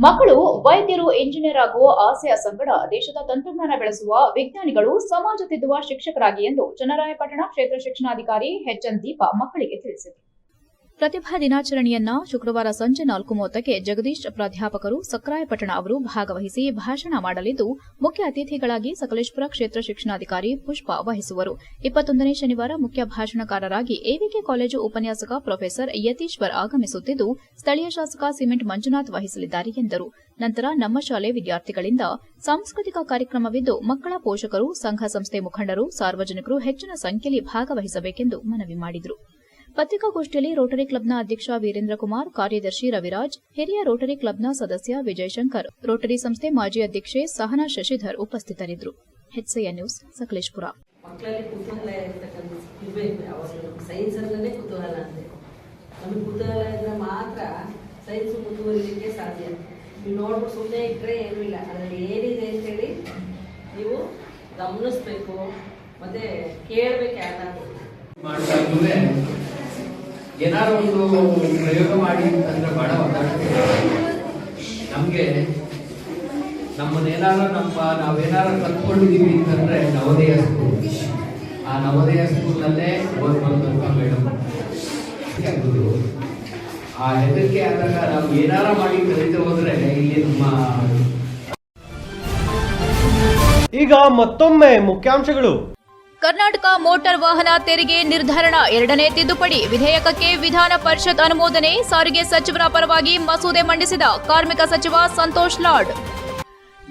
ಮಕ್ಕಳು ವೈದ್ಯರು, ಇಂಜಿನಿಯರ್ ಆಗುವ ಆಸೆಯ ಸಂಗಡ ದೇಶದ ತಂತ್ರಜ್ಞಾನ ಬೆಳೆಸುವ ವಿಜ್ಞಾನಿಗಳು, ಸಮಾಜ ತಿದ್ದುವ ಶಿಕ್ಷಕರಾಗಿ ಎಂದು ಚನ್ನರಾಯಪಟ್ಟಣ ಕ್ಷೇತ್ರ ಶಿಕ್ಷಣಾಧಿಕಾರಿ ಎಚ್.ಎನ್. ದೀಪಾ ಮಕ್ಕಳಿಗೆ ತಿಳಿಸಿದರು. ಪ್ರತಿಭಾ ದಿನಾಚರಣೆಯನ್ನ ಶುಕ್ರವಾರ ಸಂಜೆ 4:30ಕ್ಕೆ ಜಗದೀಶ್ ಪ್ರಾಧ್ಯಾಪಕರು ಸಕ್ರಾಯಪಟ್ಟಣ ಅವರು ಭಾಗವಹಿಸಿ ಭಾಷಣ ಮಾಡಲಿದ್ದು, ಮುಖ್ಯ ಅತಿಥಿಗಳಾಗಿ ಸಕಲೇಶಪುರ ಕ್ಷೇತ್ರ ಶಿಕ್ಷಣಾಧಿಕಾರಿ ಪುಷ್ಪ ವಹಿಸುವರು. 21ನೇ ಶನಿವಾರ ಮುಖ್ಯ ಭಾಷಣಕಾರರಾಗಿ ಎವಿಕೆ ಕಾಲೇಜು ಉಪನ್ಯಾಸಕ ಪ್ರೊಫೆಸರ್ ಯತೀಶ್ವರ್ ಆಗಮಿಸುತ್ತಿದ್ದು, ಸ್ಥಳೀಯ ಶಾಸಕ ಸಿಮೆಂಟ್ ಮಂಜುನಾಥ್ ವಹಿಸಲಿದ್ದಾರೆ ಎಂದರು. ನಂತರ ನಮ್ಮ ಶಾಲೆ ವಿದ್ಯಾರ್ಥಿಗಳಿಂದ ಸಾಂಸ್ಕೃತಿಕ ಕಾರ್ಯಕ್ರಮವಿದ್ದು, ಮಕ್ಕಳ ಪೋಷಕರು, ಸಂಘ ಸಂಸ್ಥೆ ಮುಖಂಡರು, ಸಾರ್ವಜನಿಕರು ಹೆಚ್ಚಿನ ಸಂಖ್ಯೆಯಲ್ಲಿ ಭಾಗವಹಿಸಬೇಕೆಂದು ಮನವಿ ಮಾಡಿದರು. ಪತ್ರಿಕಾಗೋಷ್ಠಿಯಲ್ಲಿ ರೋಟರಿ ಕ್ಲಬ್ನ ಅಧ್ಯಕ್ಷ ವೀರೇಂದ್ರ ಕುಮಾರ್, ಕಾರ್ಯದರ್ಶಿ ರವಿರಾಜ್, ಹಿರಿಯ ರೋಟರಿ ಕ್ಲಬ್ನ ಸದಸ್ಯ ವಿಜಯಶಂಕರ್, ರೋಟರಿ ಸಂಸ್ಥೆ ಮಾಜಿ ಅಧ್ಯಕ್ಷೆ ಸಹನಾ ಶಶಿಧರ್ ಉಪಸ್ಥಿತರಿದ್ದರು. HCN news, Sakleshpur. ಮಕ್ಕಳಲ್ಲಿ ಕುತೂಹಲ ಇರಬೇಕು. ಯಾವಾಗಲೂ ಸೈನ್ಸ್ ಅಲ್ಲೇ ಕುತೂಹಲ ಅಂತೆ. ನಮಗೆ ಕುತೂಹಲ ಇದ್ರೆ ಮಾತ್ರ ಸೈನ್ಸ್ ಮುಂದುವರಿಲಿಕ್ಕೆ ಸಾಧ್ಯ. ನೀವು ನೋಡ್ಬಿಟ್ಟು ಸುಮ್ಮನೆ ಇಟ್ಟರೆ ಏನೂ ಇಲ್ಲ. ಅದರಲ್ಲಿ ಏನಿದೆ ಅಂತೇಳಿ ನೀವು ಗಮನಿಸ್ಬೇಕು, ಮತ್ತೆ ಕೇಳಬೇಕು. ಯಾರು ಮಾಡ್ತಾ ಇದ್ದರೆ ಏನಾದ್ರು ಒಂದು ಪ್ರಯೋಗ ಮಾಡಿ ಅಂತಂದ್ರೆ ಬಹಳ ಒತ್ತಾಡ್ತೀವಿ. ನಮಗೆ ನಾವೇನಾರು ಕಲ್ತ್ಕೊಂಡಿದ್ದೀವಿ ಅಂತಂದ್ರೆ ನವೋದಯ ಸ್ಕೂಲ್, ಆ ನವೋದಯ ಸ್ಕೂಲ್ನಲ್ಲೇ ಓದ್ಬರ್ಬೇಕು ಮೇಡಮ್. ಆ ಹೆದರಿಕೆ ಆದಾಗ ನಾವು ಏನಾರ ಮಾಡಿ ಕಲಿತು ಹೋದ್ರೆ ಇಲ್ಲಿ ನಮ್ಮ. ಈಗ ಮತ್ತೊಮ್ಮೆ ಮುಖ್ಯಾಂಶಗಳು. ಕರ್ನಾಟಕ ಮೋಟಾರ್ ವಾಹನ ತೆರಿಗೆ ನಿರ್ಧಾರಣ 2ನೇ ತಿದ್ದುಪಡಿ ವಿಧೇಯಕಕ್ಕೆ ವಿಧಾನ ಪರಿಷತ್ ಅನುಮೋದನೆ. ಸಾರಿಗೆ ಸಚಿವರ ಪರವಾಗಿ ಮಸೂದೆ ಮಂಡಿಸಿದ ಕಾರ್ಮಿಕ ಸಚಿವ ಸಂತೋಷ್ ಲಾಡ್.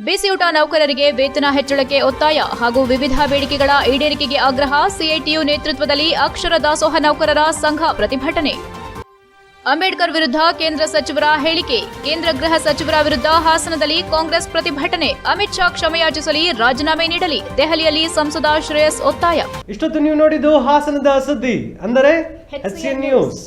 ಬಿಸಿಯೂಟ ನೌಕರರಿಗೆ ವೇತನ ಹೆಚ್ಚಳಕ್ಕೆ ಒತ್ತಾಯ ಹಾಗೂ ವಿವಿಧ ಬೇಡಿಕೆಗಳ ಈಡೇರಿಕೆಗೆ ಆಗ್ರಹ. ಸಿಐಟಿಯು ನೇತೃತ್ವದಲ್ಲಿ ಅಕ್ಷರ ದಾಸೋಹ ನೌಕರರ ಸಂಘ ಪ್ರತಿಭಟನೆ. ಅಂಬೇಡ್ಕರ್ ವಿರುದ್ಧ ಕೇಂದ್ರ ಸಚಿವರ ಹೇಳಿಕೆ. ಕೇಂದ್ರ ಗೃಹ ಸಚಿವರ ವಿರುದ್ಧ ಹಾಸನದಲ್ಲಿ ಕಾಂಗ್ರೆಸ್ ಪ್ರತಿಭಟನೆ. ಅಮಿತ್ ಶಾ ಕ್ಷಮೆಯಾಚಿಸಲಿ, ರಾಜೀನಾಮೆ ನೀಡಲಿ. ದೆಹಲಿಯಲ್ಲಿ ಸಂಸದ ಶ್ರೇಯಸ್ ಒತ್ತಾಯ. ಇಷ್ಟೊತ್ತು ನೀವು ನೋಡಿದ್ದು ಹಾಸನದ ಸುದ್ದಿ, ಅಂದರೆ HCN ನ್ಯೂಸ್.